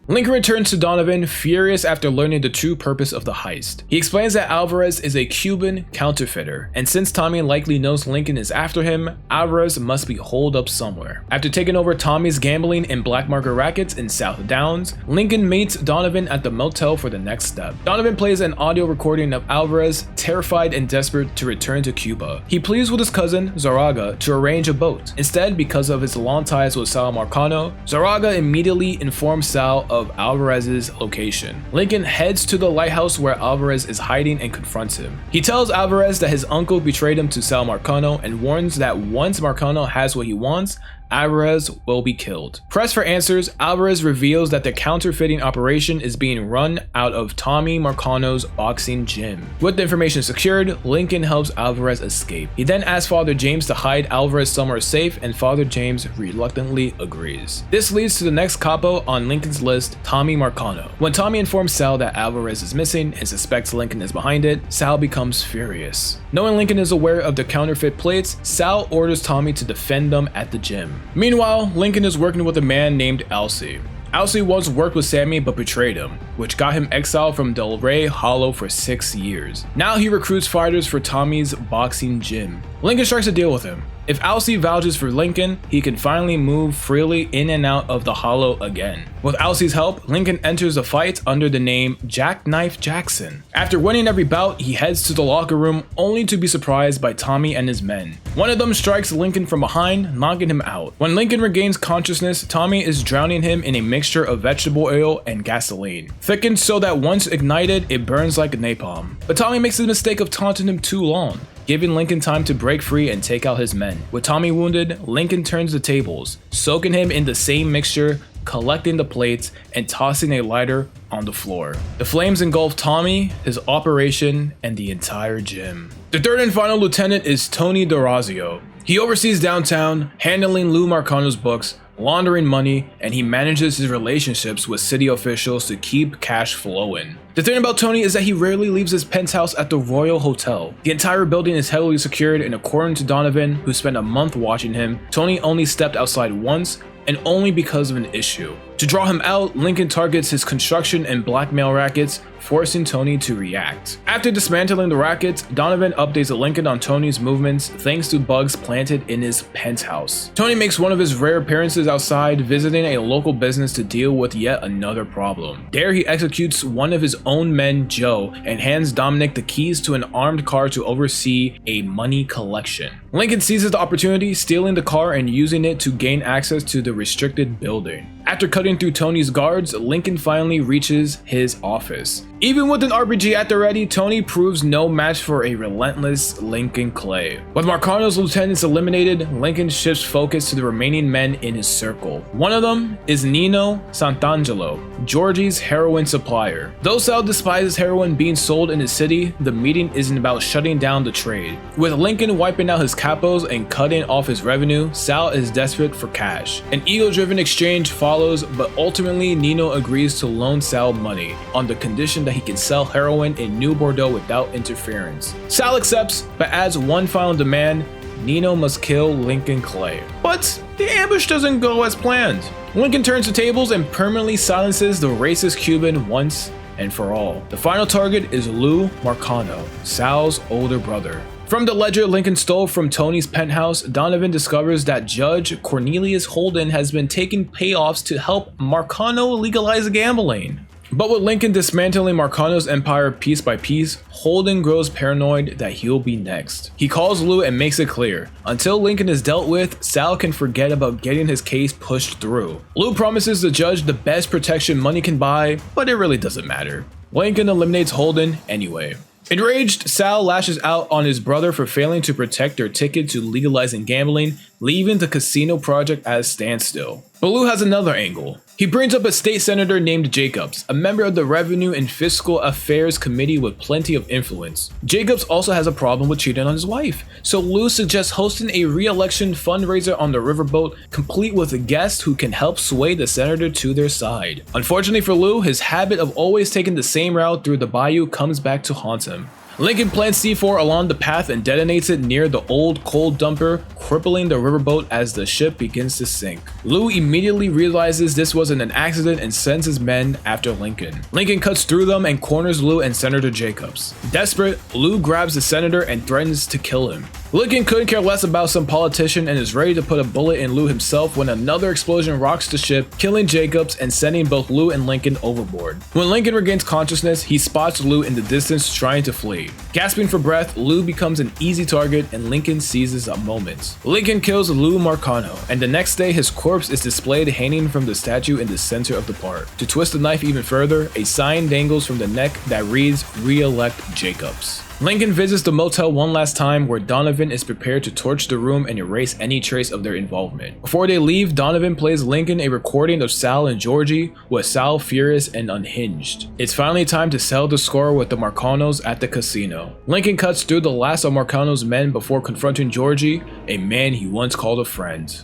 Lincoln returns to Donovan, furious after learning the true purpose of the heist. He explains that Alvarez is a Cuban counterfeiter, and since Tommy likely knows Lincoln is after him, Alvarez must be holed up somewhere. After taking over Tommy's gambling and black market rackets in South Downs, Lincoln meets Donovan at the motel for the next step. Donovan plays an audio recording of Alvarez, terrified and desperate to return to Cuba. He pleads with his cousin, Zaraga, to arrange a boat. Instead, because of his long ties with Sal Marcano, Zaraga immediately informs Sal of Alvarez's location. Lincoln heads to the lighthouse where Alvarez is hiding and confronts him. He tells Alvarez that his uncle betrayed him to Sal Marcano and warns that once Marcano has what he wants, Alvarez will be killed. Pressed for answers, Alvarez reveals that the counterfeiting operation is being run out of Tommy Marcano's boxing gym. With the information secured, Lincoln helps Alvarez escape. He then asks Father James to hide Alvarez somewhere safe, and Father James reluctantly agrees. This leads to the next capo on Lincoln's list, Tommy Marcano. When Tommy informs Sal that Alvarez is missing and suspects Lincoln is behind it, Sal becomes furious. Knowing Lincoln is aware of the counterfeit plates, Sal orders Tommy to defend them at the gym. Meanwhile, Lincoln is working with a man named Alcee. Alcee once worked with Sammy but betrayed him, which got him exiled from Del Rey Hollow for 6 years. Now he recruits fighters for Tommy's boxing gym. Lincoln strikes a deal with him. If Alcee vouches for Lincoln, he can finally move freely in and out of the Hollow again. With Alcee's help, Lincoln enters the fight under the name Jackknife Jackson. After winning every bout, he heads to the locker room only to be surprised by Tommy and his men. One of them strikes Lincoln from behind, knocking him out. When Lincoln regains consciousness, Tommy is drowning him in a mixture of vegetable oil and gasoline, thickened so that once ignited, it burns like napalm. But Tommy makes the mistake of taunting him too long, giving Lincoln time to break free and take out his men. With Tommy wounded, Lincoln turns the tables, soaking him in the same mixture, collecting the plates, and tossing a lighter on the floor. The flames engulf Tommy, his operation, and the entire gym. The third and final lieutenant is Tony D'Orazio. He oversees downtown, handling Lou Marcano's books, laundering money, and he manages his relationships with city officials to keep cash flowing. The thing about Tony is that he rarely leaves his penthouse at the Royal Hotel. The entire building is heavily secured, and according to Donovan, who spent a month watching him, Tony only stepped outside once, and only because of an issue. To draw him out, Lincoln targets his construction and blackmail rackets, forcing Tony to react. After dismantling the rackets, Donovan updates Lincoln on Tony's movements thanks to bugs planted in his penthouse. Tony makes one of his rare appearances outside, visiting a local business to deal with yet another problem. There he executes one of his own men, Joe, and hands Dominic the keys to an armed car to oversee a money collection. Lincoln seizes the opportunity, stealing the car and using it to gain access to the restricted building. After cutting through Tony's guards, Lincoln finally reaches his office. Even with an RPG at the ready, Tony proves no match for a relentless Lincoln Clay. With Marcano's lieutenants eliminated, Lincoln shifts focus to the remaining men in his circle. One of them is Nino Santangelo, Georgie's heroin supplier. Though Sal despises heroin being sold in his city, the meeting isn't about shutting down the trade. With Lincoln wiping out his capos and cutting off his revenue, Sal is desperate for cash. An ego-driven exchange follows, but ultimately Nino agrees to loan Sal money on the condition that he can sell heroin in New Bordeaux without interference. Sal accepts, but adds one final demand: Nino must kill Lincoln Clay. But the ambush doesn't go as planned. Lincoln turns the tables and permanently silences the racist Cuban once and for all. The final target is Lou Marcano, Sal's older brother. From the ledger Lincoln stole from Tony's penthouse, Donovan discovers that Judge Cornelius Holden has been taking payoffs to help Marcano legalize gambling. But with Lincoln dismantling Marcano's empire piece by piece, Holden grows paranoid that he'll be next. He calls Lou and makes it clear, until Lincoln is dealt with, Sal can forget about getting his case pushed through. Lou promises the judge the best protection money can buy, but it really doesn't matter. Lincoln eliminates Holden anyway. Enraged, Sal lashes out on his brother for failing to protect their ticket to legalizing gambling, leaving the casino project at a standstill. But Lou has another angle. He brings up a state senator named Jacobs, a member of the Revenue and Fiscal Affairs Committee with plenty of influence. Jacobs also has a problem with cheating on his wife, so Lou suggests hosting a re-election fundraiser on the riverboat, complete with a guest who can help sway the senator to their side. Unfortunately for Lou, his habit of always taking the same route through the bayou comes back to haunt him. Lincoln plants C4 along the path and detonates it near the old coal dumper, crippling the riverboat as the ship begins to sink. Lou immediately realizes this wasn't an accident and sends his men after Lincoln. Lincoln cuts through them and corners Lou and Senator Jacobs. Desperate, Lou grabs the senator and threatens to kill him. Lincoln couldn't care less about some politician and is ready to put a bullet in Lou himself when another explosion rocks the ship, killing Jacobs and sending both Lou and Lincoln overboard. When Lincoln regains consciousness, he spots Lou in the distance trying to flee. Gasping for breath, Lou becomes an easy target and Lincoln seizes a moment. Lincoln kills Lou Marcano, and the next day his corpse is displayed hanging from the statue in the center of the park. To twist the knife even further, a sign dangles from the neck that reads, "Re-elect Jacobs." Lincoln visits the motel one last time where Donovan is prepared to torch the room and erase any trace of their involvement. Before they leave, Donovan plays Lincoln a recording of Sal and Georgie, with Sal furious and unhinged. It's finally time to settle the score with the Marcanos at the casino. Lincoln cuts through the last of Marcano's men before confronting Georgie, a man he once called a friend.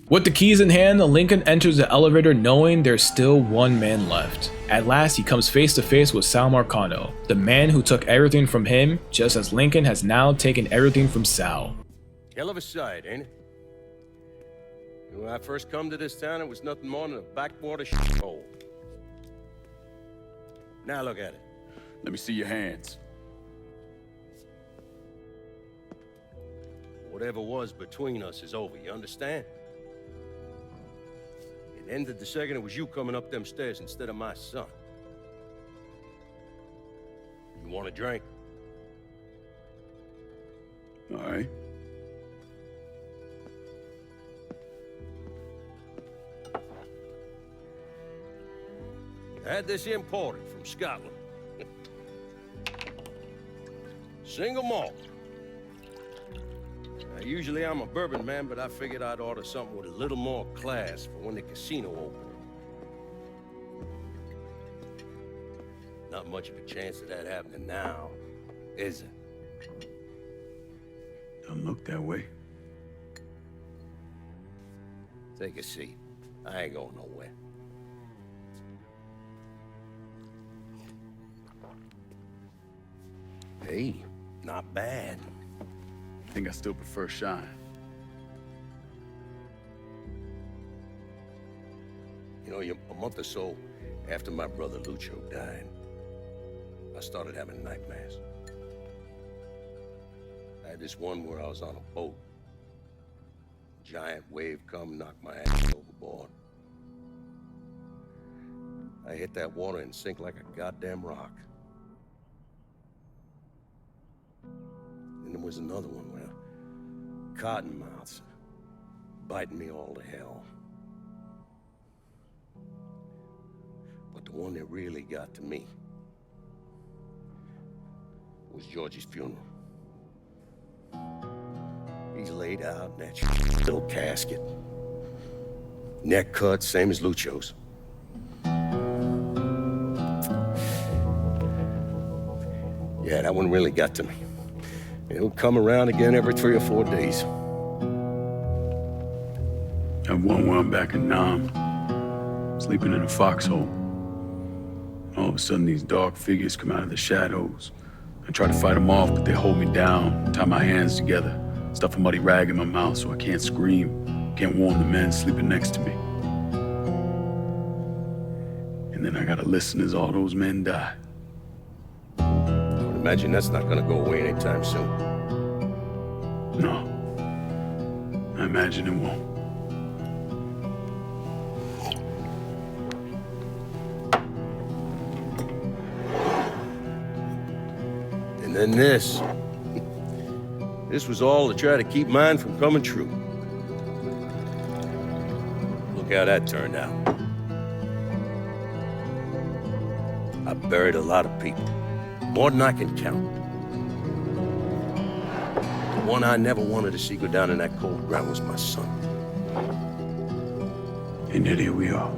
With the keys in hand, Lincoln enters the elevator knowing there's still one man left. At last, he comes face to face with Sal Marcano, the man who took everything from him, just as Lincoln has now taken everything from Sal. Hell of a sight, ain't it? When I first come to this town, it was nothing more than a backwater shithole. Now look at it. Let me see your hands. Whatever was between us is over, you understand? It ended the second it was you coming up them stairs instead of my son. You want a drink? All right. I had this imported from Scotland. Single malt. Now, usually I'm a bourbon man, but I figured I'd order something with a little more class for when the casino opened. Not much of a chance of that happening now, is it? Don't look that way. Take a seat. I ain't going nowhere. Hey, not bad. I think I still prefer Shine. You know, a month or so after my brother Lucio died, I started having nightmares. I had this one where I was on a boat. Giant wave come, knocked my ass overboard. I hit that water and sink like a goddamn rock. And there was another one where cottonmouths biting me all to hell. But the one that really got to me was Georgie's funeral. He's laid out in that little casket. Neck cut, same as Lucio's. Yeah, that one really got to me. It would come around again every 3 or 4 days. I have one where I'm back in Nam, sleeping in a foxhole. All of a sudden, these dark figures come out of the shadows. I try to fight them off, but they hold me down, tie my hands together, stuff a muddy rag in my mouth so I can't scream, can't warn the men sleeping next to me. And then I gotta listen as all those men die. I would imagine that's not gonna go away anytime soon. No. I imagine it won't. And then this. This was all to try to keep mine from coming true. Look how that turned out. I buried a lot of people. More than I can count. one I never wanted to see go down in that cold ground was my son. And yet here we are.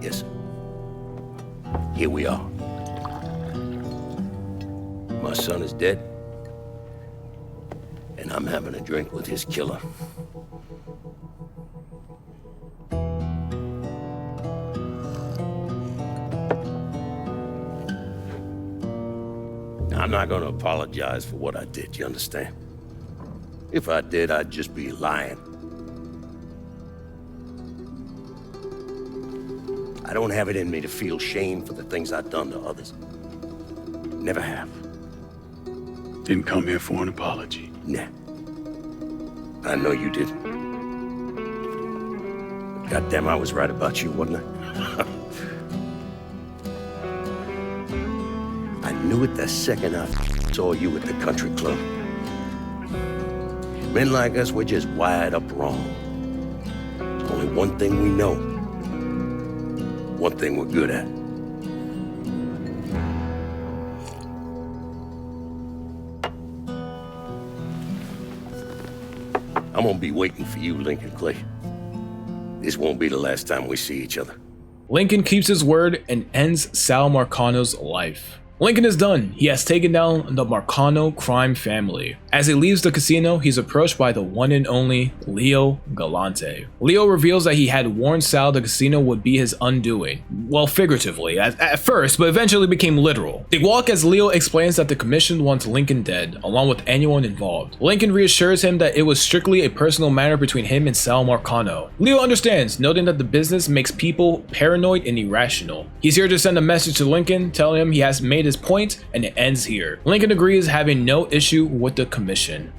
Yes, sir. Here we are. My son is dead, and I'm having a drink with his killer. Now, I'm not gonna apologize for what I did, you understand? If I did, I'd just be lying. I don't have it in me to feel shame for the things I've done to others. Never have. Didn't come here for an apology. Nah. I know you didn't. But goddamn, I was right about you, wasn't I? I knew it the second I saw you at the country club. Men like us, we're just wired up wrong. There's only one thing we know. One thing we're good at. I'm gonna be waiting for you, Lincoln Clay. This won't be the last time we see each other. Lincoln keeps his word and ends Sal Marcano's life. Lincoln is done. He has taken down the Marcano crime family. As he leaves the casino, he's approached by the one and only Leo Galante. Leo reveals that he had warned Sal the casino would be his undoing. Well, figuratively, at first, but eventually became literal. They walk as Leo explains that the commission wants Lincoln dead, along with anyone involved. Lincoln reassures him that it was strictly a personal matter between him and Sal Marcano. Leo understands, noting that the business makes people paranoid and irrational. He's here to send a message to Lincoln, telling him he has made his point, and it ends here. Lincoln agrees, having no issue with the commission.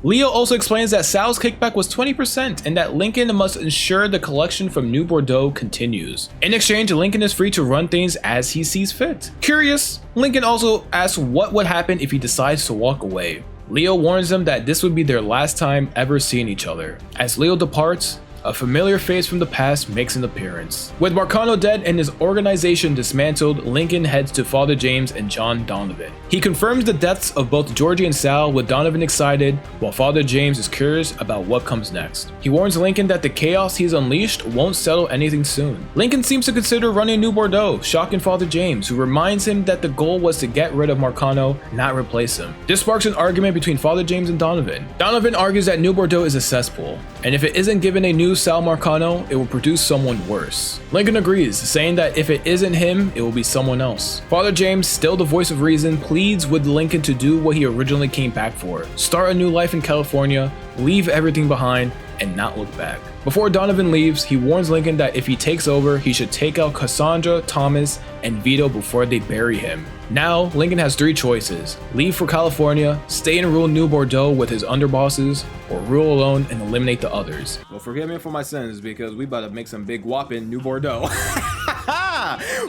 Leo also explains that Sal's kickback was 20% and that Lincoln must ensure the collection from New Bordeaux continues. In exchange, Lincoln is free to run things as he sees fit. Curious, Lincoln also asks what would happen if he decides to walk away. Leo warns them that this would be their last time ever seeing each other. As Leo departs, a familiar face from the past makes an appearance. With Marcano dead and his organization dismantled, Lincoln heads to Father James and John Donovan. He confirms the deaths of both Georgie and Sal, with Donovan excited, while Father James is curious about what comes next. He warns Lincoln that the chaos he's unleashed won't settle anything soon. Lincoln seems to consider running New Bordeaux, shocking Father James, who reminds him that the goal was to get rid of Marcano, not replace him. This sparks an argument between Father James and Donovan. Donovan argues that New Bordeaux is a cesspool, and if it isn't given a new Sal Marcano, it will produce someone worse. Lincoln agrees, saying that if it isn't him, it will be someone else. Father James, still the voice of reason, pleads with Lincoln to do what he originally came back for: start a new life in California, leave everything behind, and not look back. Before Donovan leaves, he warns Lincoln that if he takes over, he should take out Cassandra, Thomas, and Vito before they bury him. Now, Lincoln has three choices: leave for California, stay and rule New Bordeaux with his underbosses, or rule alone and eliminate the others. Well, forgive me for my sins, because we about to make some big whopping New Bordeaux.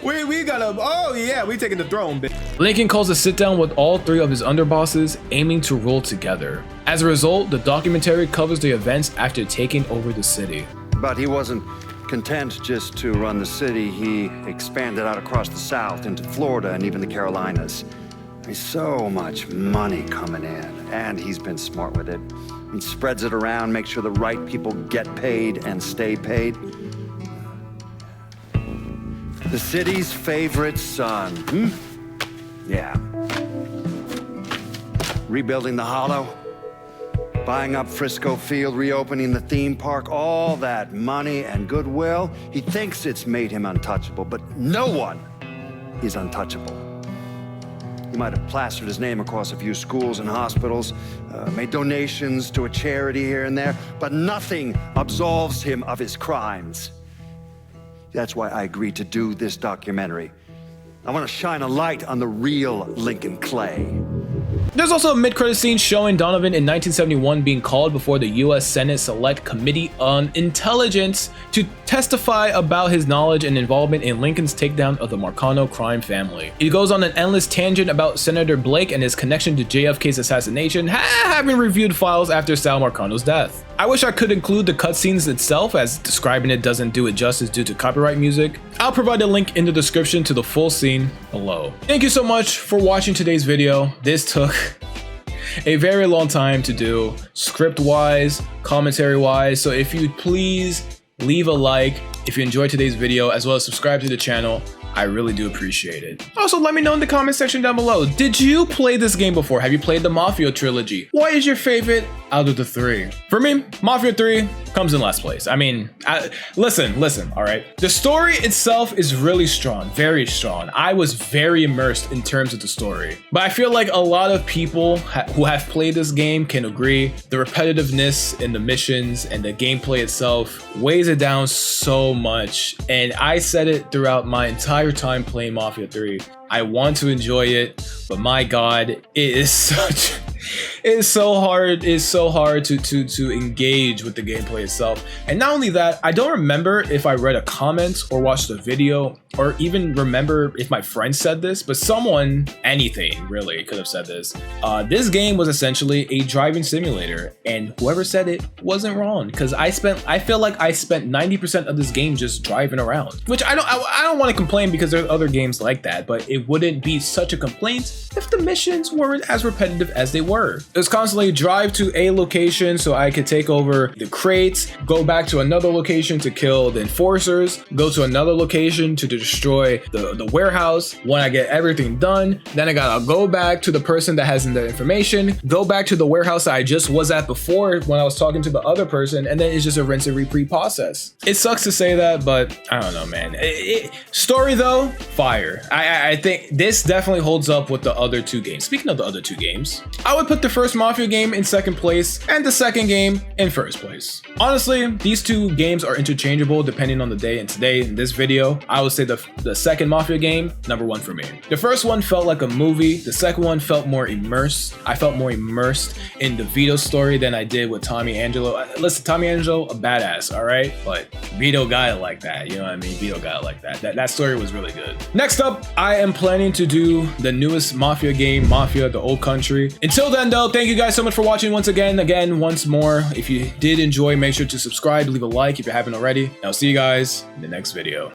we gotta, oh yeah, we taking the throne, bitch. Lincoln calls a sit down with all three of his underbosses, aiming to rule together. As a result, the documentary covers the events after taking over the city. But he wasn't content just to run the city. He expanded out across the South into Florida and even the Carolinas. There's so much money coming in, and he's been smart with it. He spreads it around, makes sure the right people get paid and stay paid. The city's favorite son, Yeah. Rebuilding the Hollow, buying up Frisco Field, reopening the theme park, all that money and goodwill. He thinks it's made him untouchable, but no one is untouchable. He might have plastered his name across a few schools and hospitals, made donations to a charity here and there, but nothing absolves him of his crimes. That's why I agreed to do this documentary. I want to shine a light on the real Lincoln Clay. There's also a mid-credit scene showing Donovan in 1971 being called before the US Senate Select Committee on Intelligence to testify about his knowledge and involvement in Lincoln's takedown of the Marcano crime family. He goes on an endless tangent about Senator Blake and his connection to JFK's assassination, having reviewed files after Sal Marcano's death. I wish I could include the cutscenes itself, as describing it doesn't do it justice due to copyright music. I'll provide a link in the description to the full scene below. Thank you so much for watching today's video. This took a very long time to do, script-wise, commentary-wise. So if you please leave a like if you enjoyed today's video, as well as subscribe to the channel. I really do appreciate it. Also, let me know in the comment section down below. Did you play this game before? Have you played the Mafia Trilogy? What is your favorite out of the three? For me, Mafia 3 comes in last place. I mean, listen, all right? The story itself is really strong, very strong. I was very immersed in terms of the story. But I feel like a lot of people who have played this game can agree the repetitiveness in the missions and the gameplay itself weighs it down so much. And I said it throughout my entire time playing Mafia 3. I want to enjoy it, but my God, it is so hard to engage with the gameplay itself. And not only that, I don't remember if I read a comment or watched a video or even remember if my friend said this, but someone, anything really, could have said this. This game was essentially a driving simulator, and whoever said it wasn't wrong, because I feel like I spent 90% of this game just driving around, which I don't want to complain because there's other games like that, but it wouldn't be such a complaint if the missions weren't as repetitive as they were. It was constantly drive to a location so I could take over the crates, go back to another location to kill the enforcers, go to another location to destroy the warehouse. When I get everything done, then I gotta go back to the person that has the information, go back to the warehouse that I just was at before when I was talking to the other person, and then it's just a rinse and repeat process. It sucks to say that, but I don't know, man. Story though, fire. I think this definitely holds up with the other two games. Speaking of the other two games, I would put the first Mafia game in second place and the second game in first place. Honestly, these two games are interchangeable depending on the day, and today in this video, I would say the second Mafia game, #1 for me. The first one felt like a movie, the second one felt more immersed. I felt more immersed in the Vito story than I did with Tommy Angelo. Listen, Tommy Angelo, a badass, all right? But Vito got it like that, you know what I mean? Vito got it like that. That story was really good. Next up, I am planning to do the newest Mafia game, Mafia: The Old Country. Until then though, thank you guys so much for watching once more. If you did enjoy, make sure to subscribe, leave a like if you haven't already. I'll see you guys in the next video.